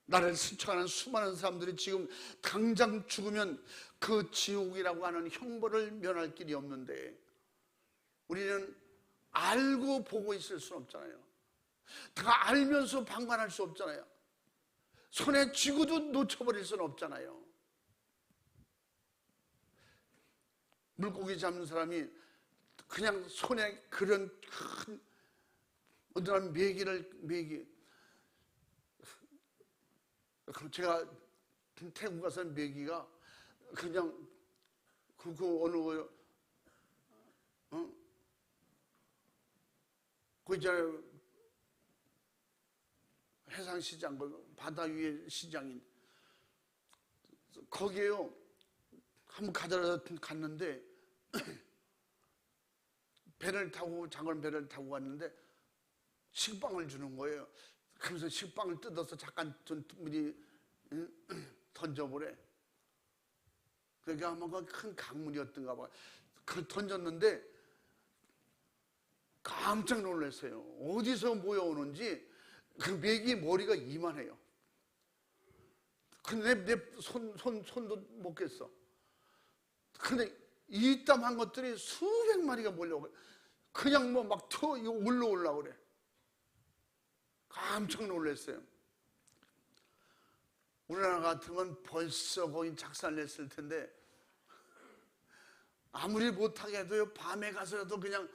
나를 스쳐가는 수많은 사람들이 지금 당장 죽으면 그 지옥이라고 하는 형벌을 면할 길이 없는데 우리는 알고 보고 있을 수는 없잖아요. 다 알면서 방관할 수 없잖아요. 손에 쥐고도 놓쳐버릴 수는 없잖아요. 물고기 잡는 사람이 그냥 손에 그런 큰 어떤 메기 제가 태국 가서 메기가 그냥 그 어느 그 있잖아요, 해상시장, 바다 위에 시장인 거기에요. 한번 가자라 갔는데 배를 타고, 작은 배를 타고 갔는데 식빵을 주는 거예요. 그래서 식빵을 뜯어서 잠깐 미리 던져보래. 그러니까 아마 큰 강물이었던가 봐. 그 던졌는데 깜짝 놀랐어요. 어디서 모여오는지 그 메기 머리가 이만해요. 근데 내 손도 못 깼어. 근데 이땀한 것들이 수백 마리가 몰려오고 그냥 뭐 막 올라오려고 그래. 깜짝 놀랐어요. 우리나라 같으면 벌써 거의 작살냈을 텐데 아무리 못하게 해도요, 밤에 가서라도 그냥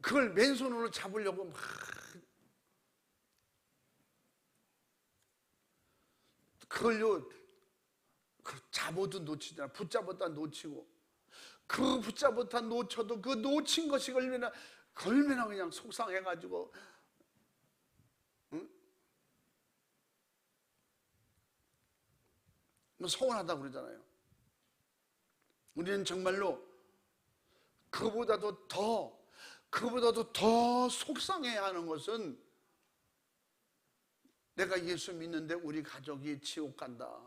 그걸 맨손으로 잡으려고 막 그걸요, 잡아도 놓치잖아. 붙잡았다 놓치고, 그 붙잡았다 놓쳐도 그 놓친 것이 얼마나 그냥 속상해가지고, 응? 뭐 서운하다고 그러잖아요. 우리는 정말로 그보다도 더 속상해야 하는 것은 내가 예수 믿는데 우리 가족이 지옥 간다.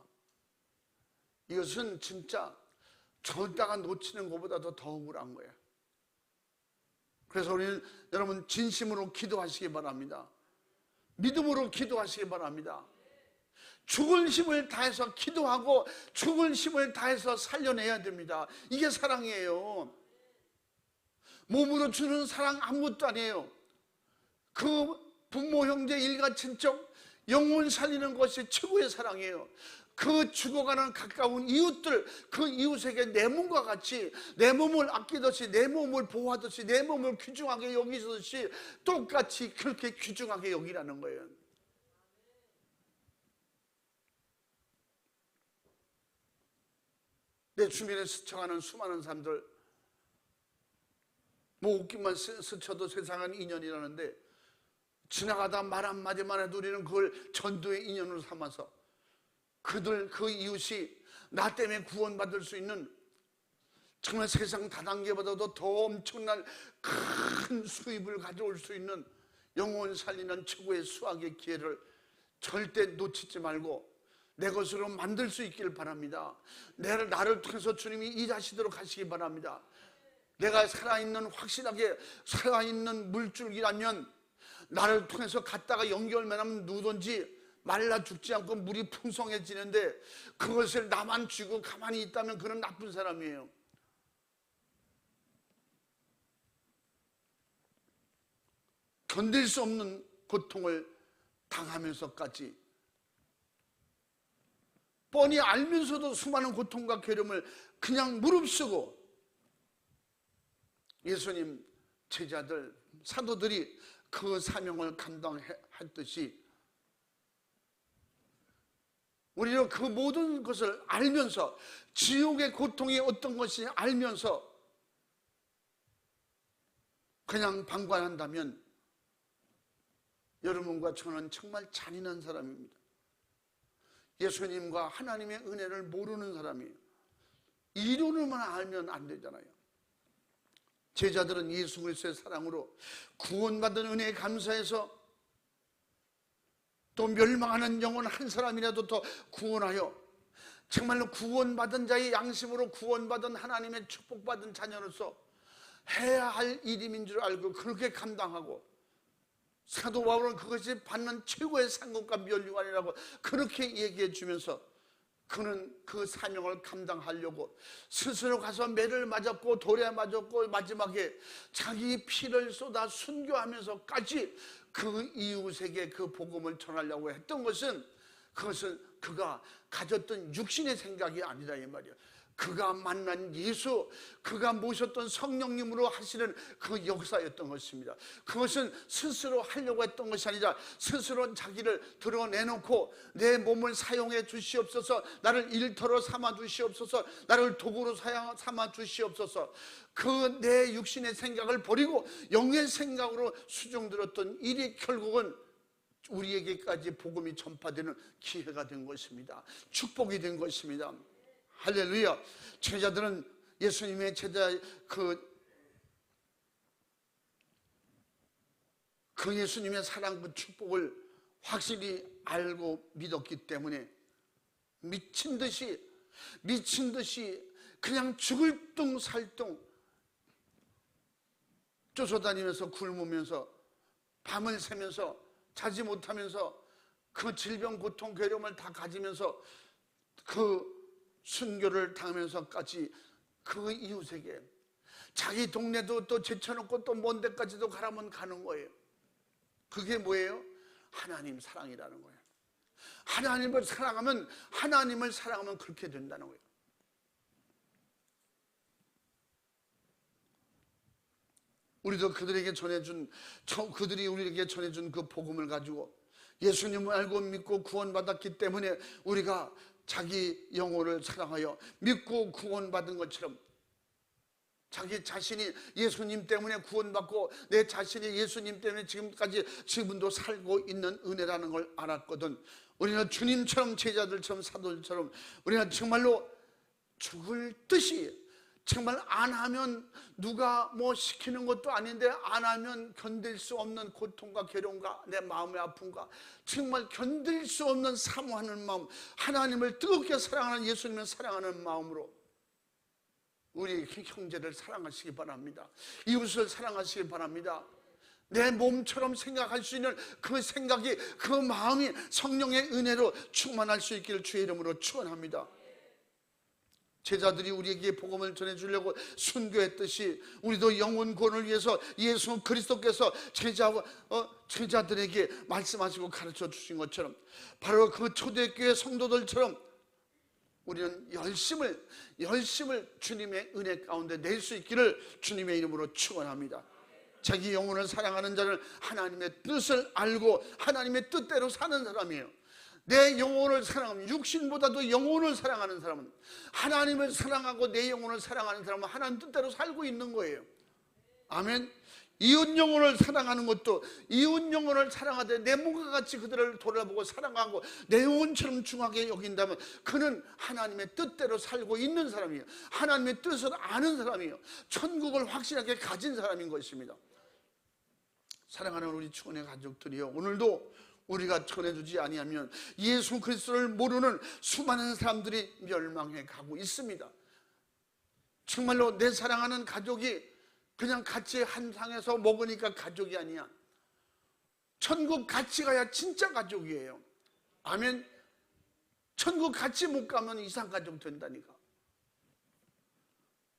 이것은 진짜 저다가 놓치는 것보다도 더 억울한 거예요. 그래서 우리는 여러분 진심으로 기도하시기 바랍니다. 믿음으로 기도하시기 바랍니다. 죽을 힘을 다해서 기도하고 죽을 힘을 다해서 살려내야 됩니다. 이게 사랑이에요. 몸으로 주는 사랑 아무것도 아니에요. 그 부모, 형제, 일가, 친척 영혼 살리는 것이 최고의 사랑이에요. 그 죽어가는 가까운 이웃들, 그 이웃에게 내 몸과 같이 내 몸을 아끼듯이, 내 몸을 보호하듯이, 내 몸을 귀중하게 여기듯이 똑같이 그렇게 귀중하게 여기라는 거예요. 내 주변에 스쳐가는 수많은 사람들, 뭐 웃기만 스쳐도 세상은 인연이라는데 지나가다 말 한마디만 해도 우리는 그걸 전도의 인연으로 삼아서 그 이웃이 나 때문에 구원받을 수 있는 정말 세상 다단계보다도 더 엄청난 큰 수입을 가져올 수 있는 영혼 살리는 최고의 수학의 기회를 절대 놓치지 말고 내 것으로 만들 수 있기를 바랍니다. 나를 통해서 주님이 일하시도록 하시기 바랍니다. 내가 살아있는, 확실하게 살아있는 물줄기라면 나를 통해서 갔다가 연결만 하면 누구든지 말라 죽지 않고 물이 풍성해지는데 그것을 나만 쥐고 가만히 있다면 그는 나쁜 사람이에요. 견딜 수 없는 고통을 당하면서까지 뻔히 알면서도 수많은 고통과 괴로움을 그냥 무릅쓰고 예수님 제자들, 사도들이 그 사명을 감당했듯이 우리는 그 모든 것을 알면서 지옥의 고통이 어떤 것인지 알면서 그냥 방관한다면 여러분과 저는 정말 잔인한 사람입니다. 예수님과 하나님의 은혜를 모르는 사람이에요. 이론을만 알면 안 되잖아요. 제자들은 예수 그리스도의 사랑으로 구원받은 은혜에 감사해서 또 멸망하는 영혼 한 사람이라도 더 구원하여 정말로 구원받은 자의 양심으로 구원받은 하나님의 축복받은 자녀로서 해야 할 일임인 줄 알고 그렇게 감당하고, 사도 바울은 그것이 받는 최고의 상급과 면류관이라고 그렇게 얘기해 주면서 그는 그 사명을 감당하려고 스스로 가서 매를 맞았고 돌에 맞았고 마지막에 자기 피를 쏟아 순교하면서까지 그 이웃에게 그 복음을 전하려고 했던 것은, 그것은 그가 가졌던 육신의 생각이 아니라 이 말이야. 그가 만난 예수, 그가 모셨던 성령님으로 하시는 그 역사였던 것입니다. 그것은 스스로 하려고 했던 것이 아니라 스스로 자기를 드러내놓고 내 몸을 사용해 주시옵소서, 나를 일터로 삼아 주시옵소서, 나를 도구로 삼아 주시옵소서, 그 내 육신의 생각을 버리고 영의 생각으로 수종들었던 일이 결국은 우리에게까지 복음이 전파되는 기회가 된 것입니다. 축복이 된 것입니다. 할렐루야. 제자들은 예수님의 제자 그 예수님의 사랑, 그 축복을 확실히 알고 믿었기 때문에 미친 듯이 그냥 죽을 둥 살 둥 쫓아다니면서 굶으면서 밤을 새면서 자지 못하면서 그 질병, 고통, 괴로움을 다 가지면서 그 순교를 당하면서까지 그 이웃에게 자기 동네도 또 제쳐놓고 또 먼 데까지도 가라면 가는 거예요. 그게 뭐예요? 하나님 사랑이라는 거예요. 하나님을 사랑하면 그렇게 된다는 거예요. 우리도 그들이 우리에게 전해준 그 복음을 가지고 예수님을 알고 믿고 구원받았기 때문에 우리가 자기 영혼을 사랑하여 믿고 구원받은 것처럼 자기 자신이 예수님 때문에 구원받고 내 자신이 예수님 때문에 지금도 살고 있는 은혜라는 걸 알았거든. 우리는 주님처럼, 제자들처럼, 사도들처럼 우리는 정말로 죽을 듯이, 정말 안 하면 누가 뭐 시키는 것도 아닌데 안 하면 견딜 수 없는 고통과 괴로움과 내 마음의 아픔과 정말 견딜 수 없는 사모하는 마음, 하나님을 뜨겁게 사랑하는, 예수님을 사랑하는 마음으로 우리 형제를 사랑하시기 바랍니다. 이웃을 사랑하시기 바랍니다. 내 몸처럼 생각할 수 있는 그 생각이, 그 마음이 성령의 은혜로 충만할 수 있기를 주의 이름으로 축원합니다. 제자들이 우리에게 복음을 전해주려고 순교했듯이 우리도 영혼 구원을 위해서 예수 그리스도께서 제자들에게 말씀하시고 가르쳐 주신 것처럼 바로 그 초대교회 성도들처럼 우리는 열심을 주님의 은혜 가운데 낼 수 있기를 주님의 이름으로 축원합니다. 자기 영혼을 사랑하는 자는 하나님의 뜻을 알고 하나님의 뜻대로 사는 사람이에요. 내 영혼을 사랑하면, 육신보다도 영혼을 사랑하는 사람은, 하나님을 사랑하고 내 영혼을 사랑하는 사람은 하나님 뜻대로 살고 있는 거예요. 아멘. 이웃 영혼을 사랑하는 것도, 이웃 영혼을 사랑하되 내 몸과 같이 그들을 돌아보고 사랑하고 내 영혼처럼 중하게 여긴다면 그는 하나님의 뜻대로 살고 있는 사람이에요. 하나님의 뜻을 아는 사람이에요. 천국을 확실하게 가진 사람인 것입니다. 사랑하는 우리 축원의 가족들이요, 오늘도 우리가 전해주지 아니하면 예수 그리스도를 모르는 수많은 사람들이 멸망해 가고 있습니다. 정말로 내 사랑하는 가족이 그냥 같이 한 상에서 먹으니까 가족이 아니야. 천국 같이 가야 진짜 가족이에요. 아멘. 천국 같이 못 가면 이상 가족 된다니까.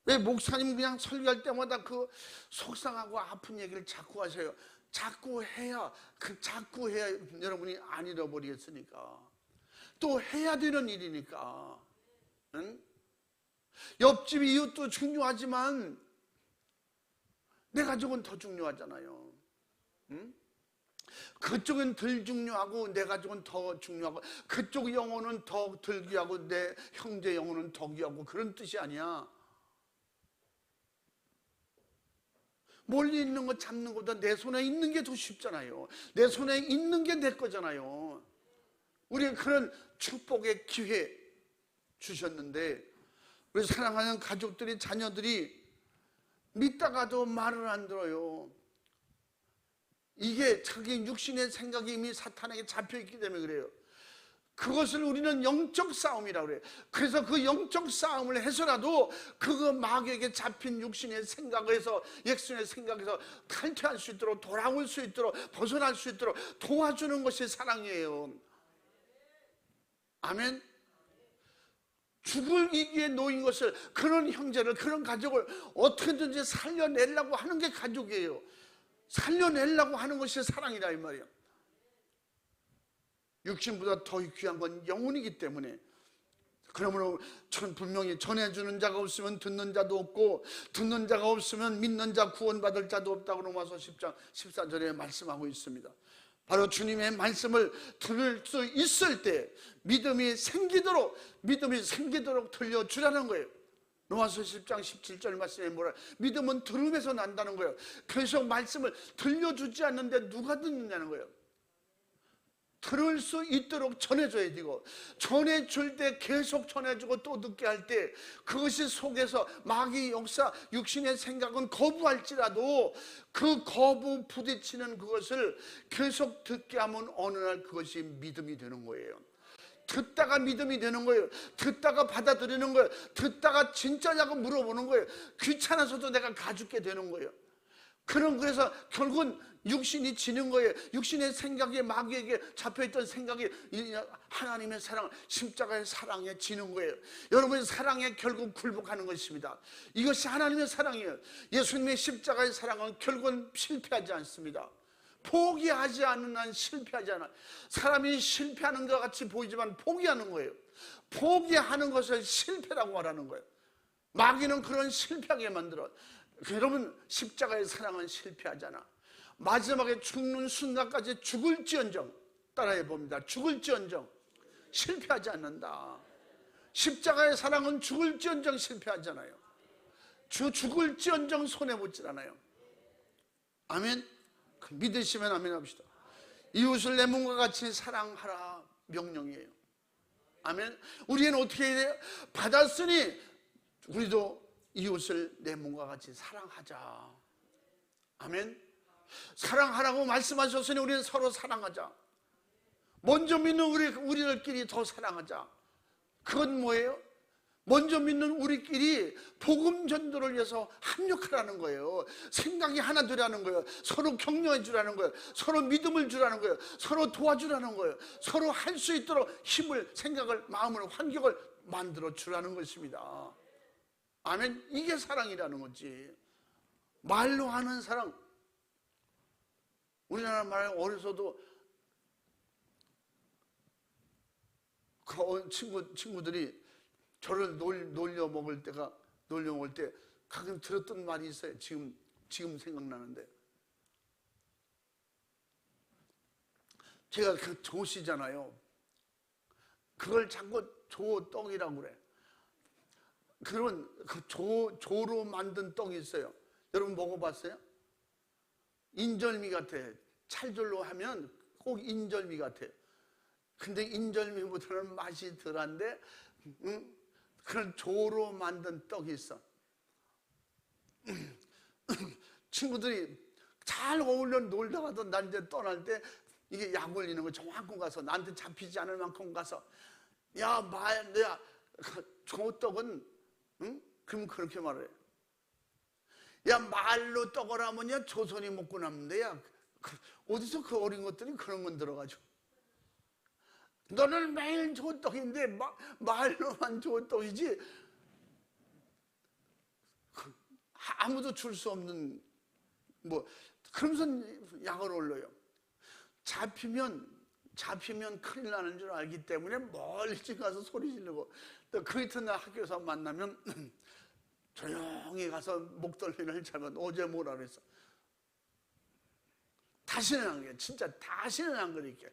왜 목사님 그냥 설교할 때마다 그 속상하고 아픈 얘기를 자꾸 하세요? 자꾸 해야 여러분이 안 잃어버리겠으니까. 또 해야 되는 일이니까. 응? 옆집 이웃도 중요하지만 내 가족은 더 중요하잖아요. 응? 그쪽은 덜 중요하고 내 가족은 더 중요하고, 그쪽 영혼은 더 덜 귀하고 내 형제 영혼은 더 귀하고, 그런 뜻이 아니야. 멀리 있는 거 잡는 것보다 내 손에 있는 게 더 쉽잖아요. 내 손에 있는 게 내 거잖아요. 우리가 그런 축복의 기회 주셨는데 우리 사랑하는 가족들이, 자녀들이 믿다가도 말을 안 들어요. 이게 자기 육신의 생각이 이미 사탄에게 잡혀있기 때문에 그래요. 그것을 우리는 영적 싸움이라고 그래요. 그래서 그 영적 싸움을 해서라도 그 마귀에게 잡힌 육신의 생각에서, 육신의 생각에서 탈퇴할 수 있도록, 돌아올 수 있도록, 벗어날 수 있도록 도와주는 것이 사랑이에요. 아멘. 죽을 위기에 놓인 것을, 그런 형제를, 그런 가족을 어떻게든지 살려내려고 하는 게 가족이에요. 살려내려고 하는 것이 사랑이라 이 말이에요. 육신보다 더 귀한 건 영혼이기 때문에. 그러므로 분명히 전해주는 자가 없으면 듣는 자도 없고, 듣는 자가 없으면 믿는 자, 구원받을 자도 없다고 로마서 10장 14절에 말씀하고 있습니다. 바로 주님의 말씀을 들을 수 있을 때 믿음이 생기도록 들려주라는 거예요. 로마서 10장 17절 말씀에 뭐라, 믿음은 들음에서 난다는 거예요. 계속 말씀을 들려주지 않는데 누가 듣느냐는 거예요. 들을 수 있도록 전해줘야 되고, 전해줄 때 계속 전해주고 또 듣게 할 때 그것이 속에서 마귀 역사, 육신의 생각은 거부할지라도 그 거부 부딪히는 그것을 계속 듣게 하면 어느 날 그것이 믿음이 되는 거예요. 듣다가 믿음이 되는 거예요. 듣다가 받아들이는 거예요. 듣다가 진짜냐고 물어보는 거예요. 귀찮아서도 내가 가죽게 되는 거예요. 그래서 결국은 육신이 지는 거예요. 육신의 생각에, 마귀에게 잡혀있던 생각이 하나님의 사랑, 십자가의 사랑에 지는 거예요. 여러분의 사랑에 결국 굴복하는 것입니다. 이것이 하나님의 사랑이에요. 예수님의 십자가의 사랑은 결국은 실패하지 않습니다. 포기하지 않는 한 실패하지 않아요. 사람이 실패하는 것 같이 보이지만 포기하는 거예요. 포기하는 것을 실패라고 말하는 거예요. 마귀는 그런 실패하게 만들어. 여러분, 십자가의 사랑은 실패하잖아. 마지막에 죽는 순간까지 죽을지언정, 따라해 봅니다. 죽을지언정 실패하지 않는다. 십자가의 사랑은 죽을지언정 실패하잖아요. 죽을지언정 손해보질 않아요. 아멘. 믿으시면 아멘 합시다. 이웃을 내 몸과 같이 사랑하라 명령이에요. 아멘. 우리는 어떻게 해야 돼요? 받았으니 우리도 이웃을 내 몸과 같이 사랑하자. 아멘. 사랑하라고 말씀하셨으니 우리는 서로 사랑하자. 먼저 믿는 우리들끼리 더 사랑하자. 그건 뭐예요? 먼저 믿는 우리끼리 복음 전도를 위해서 합력하라는 거예요. 생각이 하나 되라는 거예요. 서로 격려해 주라는 거예요. 서로 믿음을 주라는 거예요. 서로 도와주라는 거예요. 서로 할 수 있도록 힘을, 생각을, 마음을, 환경을 만들어 주라는 것입니다. 아멘. 이게 사랑이라는 거지. 말로 하는 사랑. 우리나라 말 어려서도 그 친구들이 저를 놀려 먹을 때 가끔 들었던 말이 있어요. 지금 생각나는데, 제가 그 조시잖아요. 그걸 자꾸 조떡이라고 그래. 그런 그 조로 만든 떡이 있어요. 여러분 먹어봤어요? 인절미 같아. 찰절로 하면 꼭 인절미 같아. 근데 인절미보다는 맛이 덜한데 그런 조로 만든 떡이 있어. 친구들이 잘 어울려 놀다가도 난 이제 떠날 때 이게 약 올리는 거 정확히 가서 나한테 잡히지 않을 만큼 가서, 야 저 떡은 그럼 그렇게 말해. 야, 말로 떡을 하면야 조선이 먹고 남는데, 야 어디서 그 어린 것들이 그런 건 들어가지고. 너는 매일 조떡인데 말로만 조떡이지 아무도 줄 수 없는 그러면서 약을 올려요. 잡히면 큰일 나는 줄 알기 때문에 멀리 가서 소리 지르고, 또 그 이튿날 학교에서 만나면 조용히 가서 목덜미를 잡으면 어제 뭐라 그랬어? 다시는 안 그래. 진짜 다시는 안 그럴게.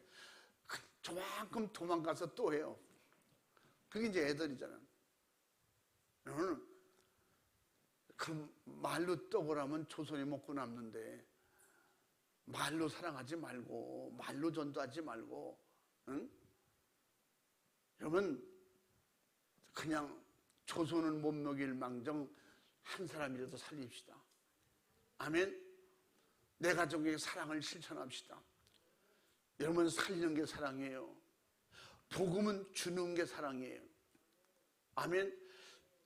저만큼 도망가서 또 해요. 그게 이제 애들이잖아. 너는 그 말로 떡을 하면 조선이 먹고 남는데, 말로 사랑하지 말고, 말로 전도하지 말고, 응? 여러분, 그냥 조선은 못 먹일 망정 한 사람이라도 살립시다. 아멘. 내 가족에게 사랑을 실천합시다. 여러분, 살리는 게 사랑이에요. 복음은 주는 게 사랑이에요. 아멘.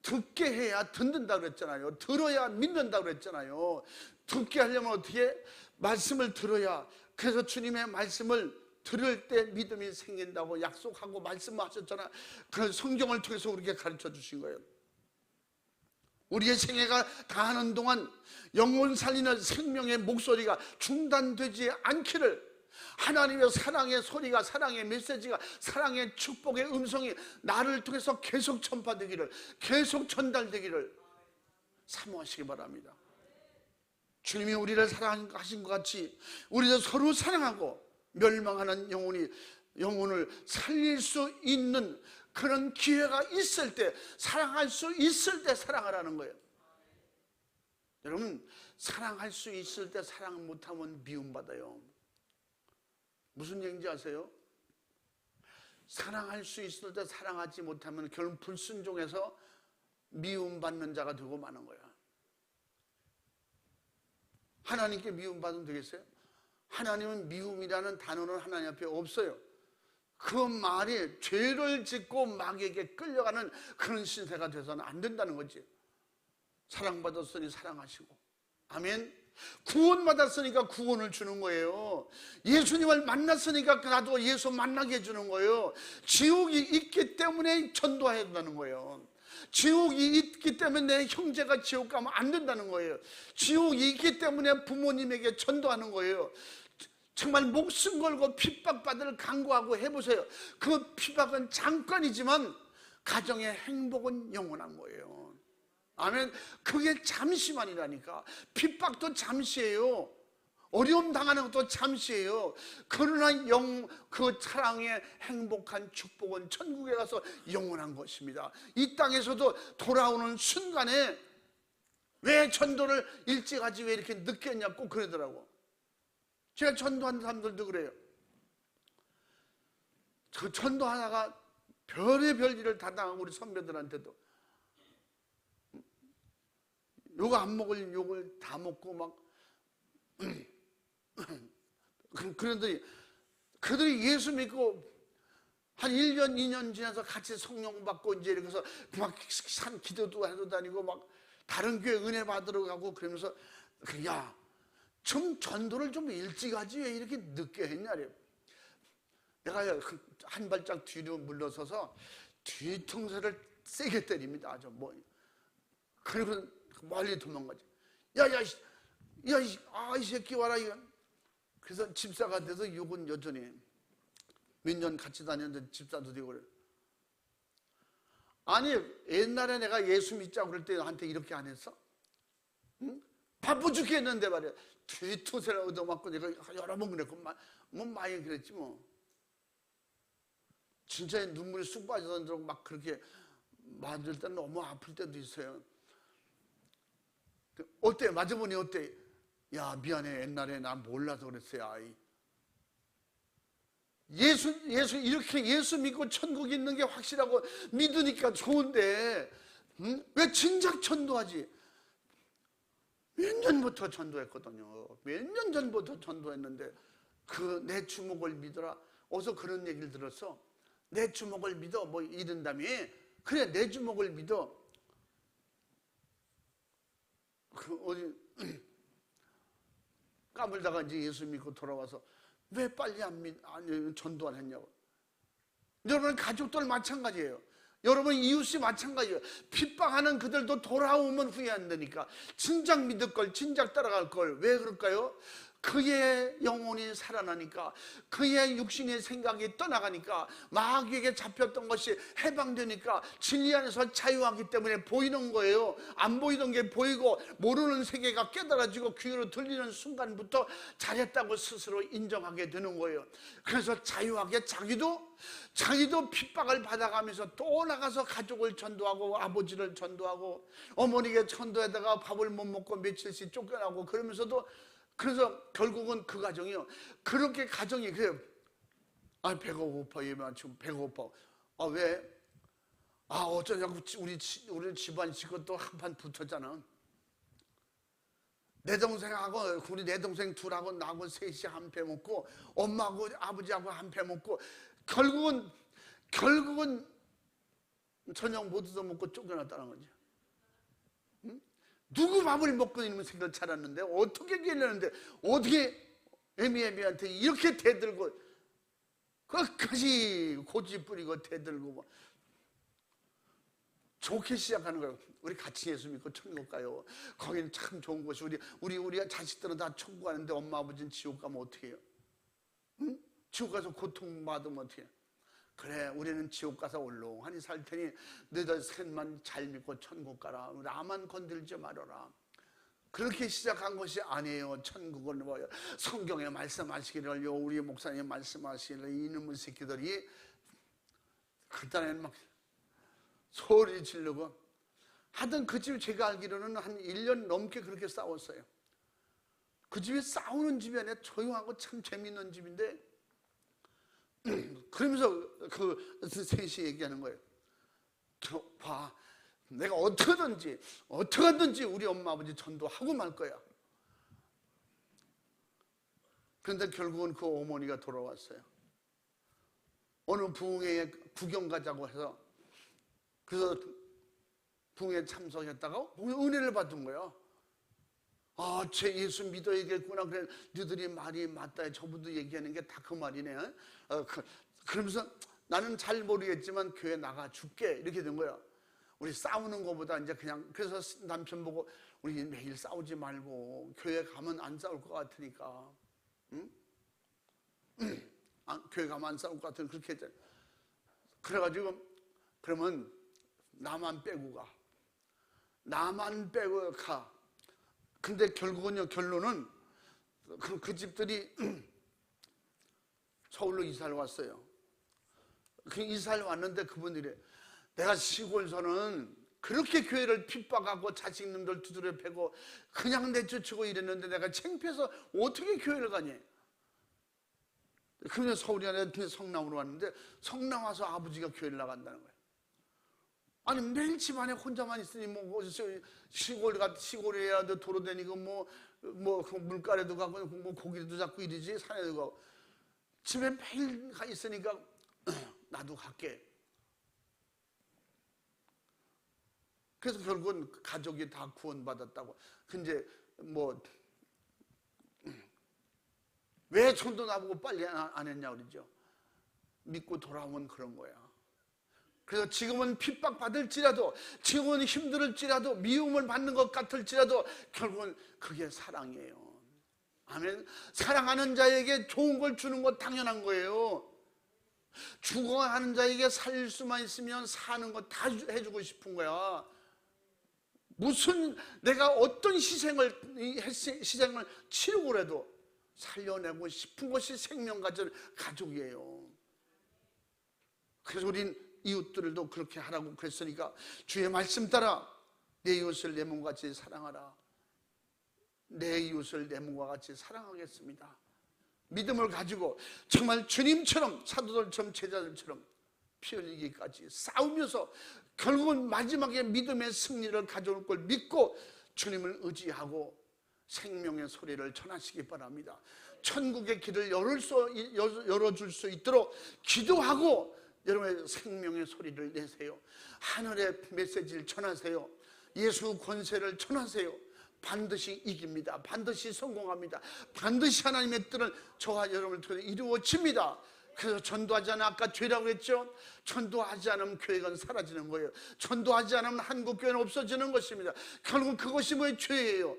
듣게 해야 듣는다고 그랬잖아요. 들어야 믿는다고 그랬잖아요. 듣게 하려면 어떻게? 말씀을 들어야. 그래서 주님의 말씀을 들을 때 믿음이 생긴다고 약속하고 말씀하셨잖아요. 그 성경을 통해서 우리에게 가르쳐 주신 거예요. 우리의 생애가 다하는 동안 영혼 살리는 생명의 목소리가 중단되지 않기를, 하나님의 사랑의 소리가, 사랑의 메시지가, 사랑의 축복의 음성이 나를 통해서 계속 전파되기를, 계속 전달되기를 사모하시기 바랍니다. 주님이 우리를 사랑하신 것 같이 우리도 서로 사랑하고 멸망하는 영혼을 살릴 수 있는 그런 기회가 있을 때, 사랑할 수 있을 때 사랑하라는 거예요. 여러분, 사랑할 수 있을 때 사랑 못하면 미움받아요. 무슨 얘기인지 아세요? 사랑할 수 있을 때 사랑하지 못하면 결국 불순종해서 미움받는 자가 되고 마는 거야. 하나님께 미움받으면 되겠어요? 하나님은 미움이라는 단어는 하나님 앞에 없어요. 그 말이 죄를 짓고 마귀에게 끌려가는 그런 신세가 돼서는 안 된다는 거지. 사랑받았으니 사랑하시고, 아멘. 구원받았으니까 구원을 주는 거예요. 예수님을 만났으니까 나도 예수 만나게 해주는 거예요. 지옥이 있기 때문에 전도해야 된다는 거예요. 지옥이 있기 때문에 내 형제가 지옥 가면 안 된다는 거예요. 지옥이 있기 때문에 부모님에게 전도하는 거예요. 정말 목숨 걸고 핍박받을 강구하고 해보세요. 그 핍박은 잠깐이지만 가정의 행복은 영원한 거예요. 아멘. 그게 잠시만이라니까. 핍박도 잠시예요. 어려움 당하는 것도 잠시예요. 그러나 그 사랑의 행복한 축복은 천국에 가서 영원한 것입니다. 이 땅에서도 돌아오는 순간에 왜 전도를 일찍 하지 왜 이렇게 늦게 했냐 꼭 그러더라고. 제가 전도한 사람들도 그래요. 그 전도하다가 별의별 일을 다 당하고 우리 선배들한테도 욕 안 먹을 욕을 다 먹고 막 그러더니 그들이 예수 믿고 한 1년 2년 지나서 같이 성령 받고 이제 이렇게 해서 막 산 기도도 해도 다니고 막 다른 교회 은혜 받으러 가고 그러면서 야, 좀 전도를 좀 일찍 하지 왜 이렇게 늦게 했냐래요. 내가 한 발짝 뒤로 물러서서 뒤통수를 세게 때립니다. 아주 뭐 그리고 멀리 도망가지. 이 새끼 와라 이거. 그래서 집사가 돼서 욕은 여전히 몇 년 같이 다녔는데 집사도 되고 그래. 아니 옛날에 내가 예수 믿자고 그럴 때 나한테 이렇게 안 했어? 응? 바빠 죽겠는데 말이야. 뒤통수를 얻어맞고 내가 여러 번 그랬고 뭐 많이 그랬지 뭐. 진짜 눈물이 쑥 빠져서 막 그렇게 맞을 때 너무 아플 때도 있어요. 어때? 맞아보니 어때? 야 미안해 옛날에 나 몰라서 그랬어요. 아이. 예수 이렇게 예수 믿고 천국 있는 게 확실하고 믿으니까 좋은데 왜 진작 전도하지? 몇 년부터 전도했거든요. 몇 년 전부터 전도했는데 그 내 주목을 믿어라. 어디서 그런 얘기를 들었어. 내 주목을 믿어 뭐 이른다며. 그래 내 주목을 믿어. 그 어디 까불다가 이제 예수 믿고 돌아와서 왜 빨리 전도 안 했냐고. 여러분 가족들 마찬가지예요. 여러분 이웃이 마찬가지예요. 핍박하는 그들도 돌아오면 후회 안 되니까 진작 믿을 걸, 진작 따라갈 걸. 왜 그럴까요? 그의 영혼이 살아나니까, 그의 육신의 생각이 떠나가니까, 마귀에게 잡혔던 것이 해방되니까 진리 안에서 자유하기 때문에 보이는 거예요. 안 보이던 게 보이고 모르는 세계가 깨달아지고 귀로 들리는 순간부터 잘했다고 스스로 인정하게 되는 거예요. 그래서 자유하게 자기도 핍박을 받아가면서 또 나가서 가족을 전도하고 아버지를 전도하고 어머니에게 전도하다가 밥을 못 먹고 며칠씩 쫓겨나고 그러면서도, 그래서 결국은 그 가정이요. 그렇게 가정이 그래요. 아 배가 고파. 얘만 지금 배가 고파. 아 왜? 아 어쩌냐고 우리 집안 식구 또 한판 붙었잖아. 내 동생하고 우리 내 동생 둘하고 나하고 셋이 한 패 먹고 엄마하고 아버지하고 한 패 먹고 결국은 저녁 못 얻어먹고 쫓겨났다는 거죠. 응? 누구 밥을 먹고 이놈의 생각을 차렸는데 어떻게 기르는데 어떻게 애미애미한테 이렇게 대들고 끝까지 고집 부리고 대들고 뭐 좋게 시작하는 거예요. 우리 같이 예수 믿고 천국 가요. 거기는 참 좋은 곳이 우리 자식들은 다 천국 가는데 엄마 아버지는 지옥 가면 어떻게 해요? 응? 지옥 가서 고통받으면 어떻게 해요? 그래, 우리는 지옥 가서 올롱하니 살 테니 너희들 셋만 잘 믿고 천국 가라. 나만 건들지 말아라. 그렇게 시작한 것이 아니에요. 천국은 뭐예요? 성경에 말씀하시기를요, 우리 목사님 말씀하시기를 이놈의 새끼들이 그딴에 막 소리 지르고 하여튼 그 집 제가 알기로는 한 1년 넘게 그렇게 싸웠어요. 그 집이 싸우는 집이 아니라 조용하고 참 재밌는 집인데 그러면서 그 셋이 얘기하는 거예요. 봐, 내가 어떻게든지 우리 엄마 아버지 전도하고 말 거야. 그런데 결국은 그 어머니가 돌아왔어요. 어느 부흥회에 구경 가자고 해서 그래서 부흥회에 참석했다가 은혜를 받은 거야. 아, 제 예수 믿어야겠구나. 그래, 너희들이 말이 맞다. 저분도 얘기하는 게 다 그 말이네. 그러면서 나는 잘 모르겠지만 교회 나가 줄게. 이렇게 된 거야. 우리 싸우는 것보다 이제 그냥, 그래서 남편 보고 우리 매일 싸우지 말고 교회 가면 안 싸울 것 같으니까. 응? 교회 가면 안 싸울 것 같으니까 그렇게 했잖아. 그래가지고 그러면 나만 빼고 가. 나만 빼고 가. 근데 결국은요, 결론은 그 집들이 서울로 이사를 왔어요. 그 이사를 왔는데 그분들이 내가 시골서는 그렇게 교회를 핍박하고 자식놈들 두드려 패고 그냥 내쫓고 이랬는데 내가 창피해서 어떻게 교회를 가니? 그냥 서울이 아니라 성남으로 왔는데 성남 와서 아버지가 교회를 나간다는 거예요. 아니 매일 집안에 혼자만 있으니 뭐 시골이라도 도로 다니고 뭐 물가에도 가고 뭐 고기도 잡고 이러지 산에도 가고 집에 매일 가 있으니까 나도 갈게. 그래서 결국은 가족이 다 구원받았다고. 근데 뭐 왜 전도 나보고 빨리 안 했냐 그러죠. 믿고 돌아오면 그런 거야. 그래서 지금은 핍박받을지라도, 지금은 힘들을지라도, 미움을 받는 것 같을지라도 결국은 그게 사랑이에요. 아멘. 사랑하는 자에게 좋은 걸 주는 건 당연한 거예요. 죽어가는 자에게 살릴 수만 있으면 사는 거 다 해주고 싶은 거야. 무슨 내가 어떤 희생을 치르고 해도 살려내고 싶은 것이 생명 가진 가족이에요. 그래서 우린 이웃들도 그렇게 하라고 그랬으니까 주의 말씀 따라 내 이웃을 내 몸과 같이 사랑하라. 내 이웃을 내 몸과 같이 사랑하겠습니다. 믿음을 가지고 정말 주님처럼, 사도들처럼, 제자들처럼 피 흘리기까지 싸우면서 결국은 마지막에 믿음의 승리를 가져올 걸 믿고 주님을 의지하고 생명의 소리를 전하시기 바랍니다. 천국의 길을 열어줄 수 있도록 기도하고 여러분의 생명의 소리를 내세요. 하늘의 메시지를 전하세요. 예수 권세를 전하세요. 반드시 이깁니다. 반드시 성공합니다. 반드시 하나님의 뜻은 저와 여러분을 통해 이루어집니다. 그래서 전도하지 않으면, 아까 죄라고 했죠? 전도하지 않으면 교회가 사라지는 거예요. 전도하지 않으면 한국교회는 없어지는 것입니다. 결국 그것이 뭐예요? 죄예요.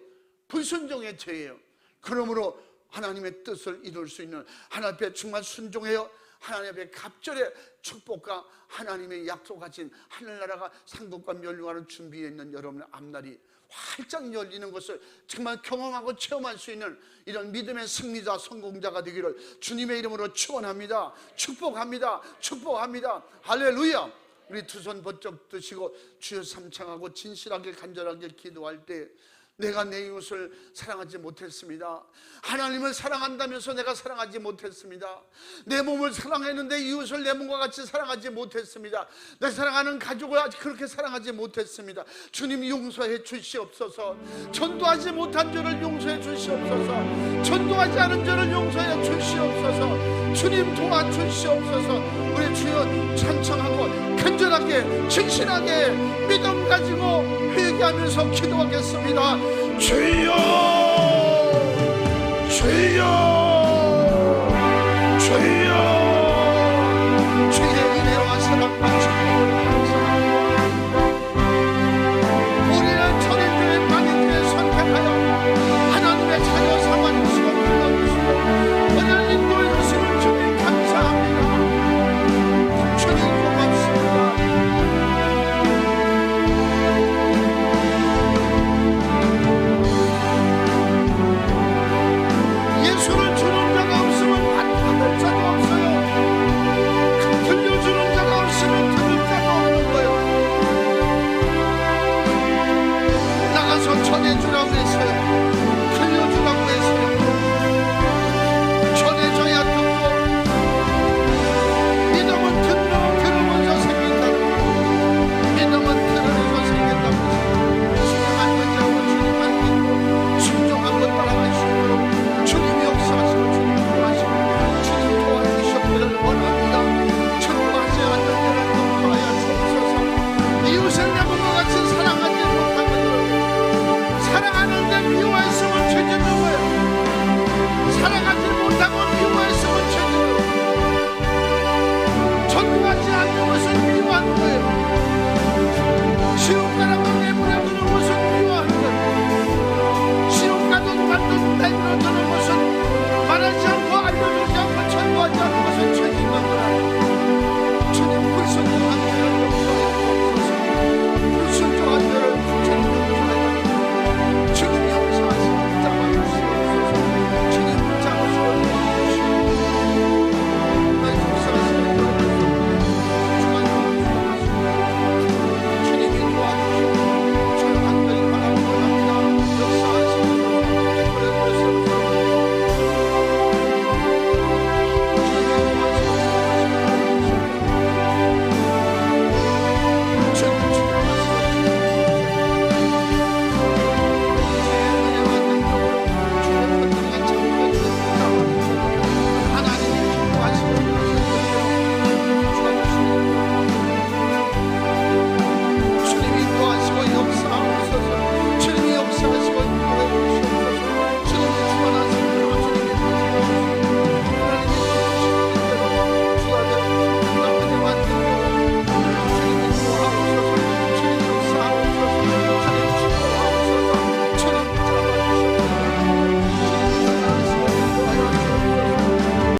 불순종의 죄예요. 그러므로 하나님의 뜻을 이룰 수 있는 하나님 앞에 정말 순종해요. 하나님 앞에 갑절의 축복과 하나님의 약속하신 하늘나라가 상급과 멸류관을 준비해 있는 여러분의 앞날이 활짝 열리는 것을 정말 경험하고 체험할 수 있는 이런 믿음의 승리자, 성공자가 되기를 주님의 이름으로 축원합니다. 축복합니다. 축복합니다. 할렐루야. 우리 두 손 번쩍 드시고 주여 삼창하고 진실하게 간절하게 기도할 때 내가 내 이웃을 사랑하지 못했습니다. 하나님을 사랑한다면서 내가 사랑하지 못했습니다. 내 몸을 사랑했는데 이웃을 내 몸과 같이 사랑하지 못했습니다. 내 사랑하는 가족을 아직 그렇게 사랑하지 못했습니다. 주님 용서해 주시옵소서. 전도하지 못한 죄를 용서해 주시옵소서. 전도하지 않은 죄를 용서해 주시옵소서. 주님 도와주시옵소서. 우리 주여 찬청하고 간절하게 진실하게 믿음 가지고 회개하면서 기도하겠습니다. 주여 주여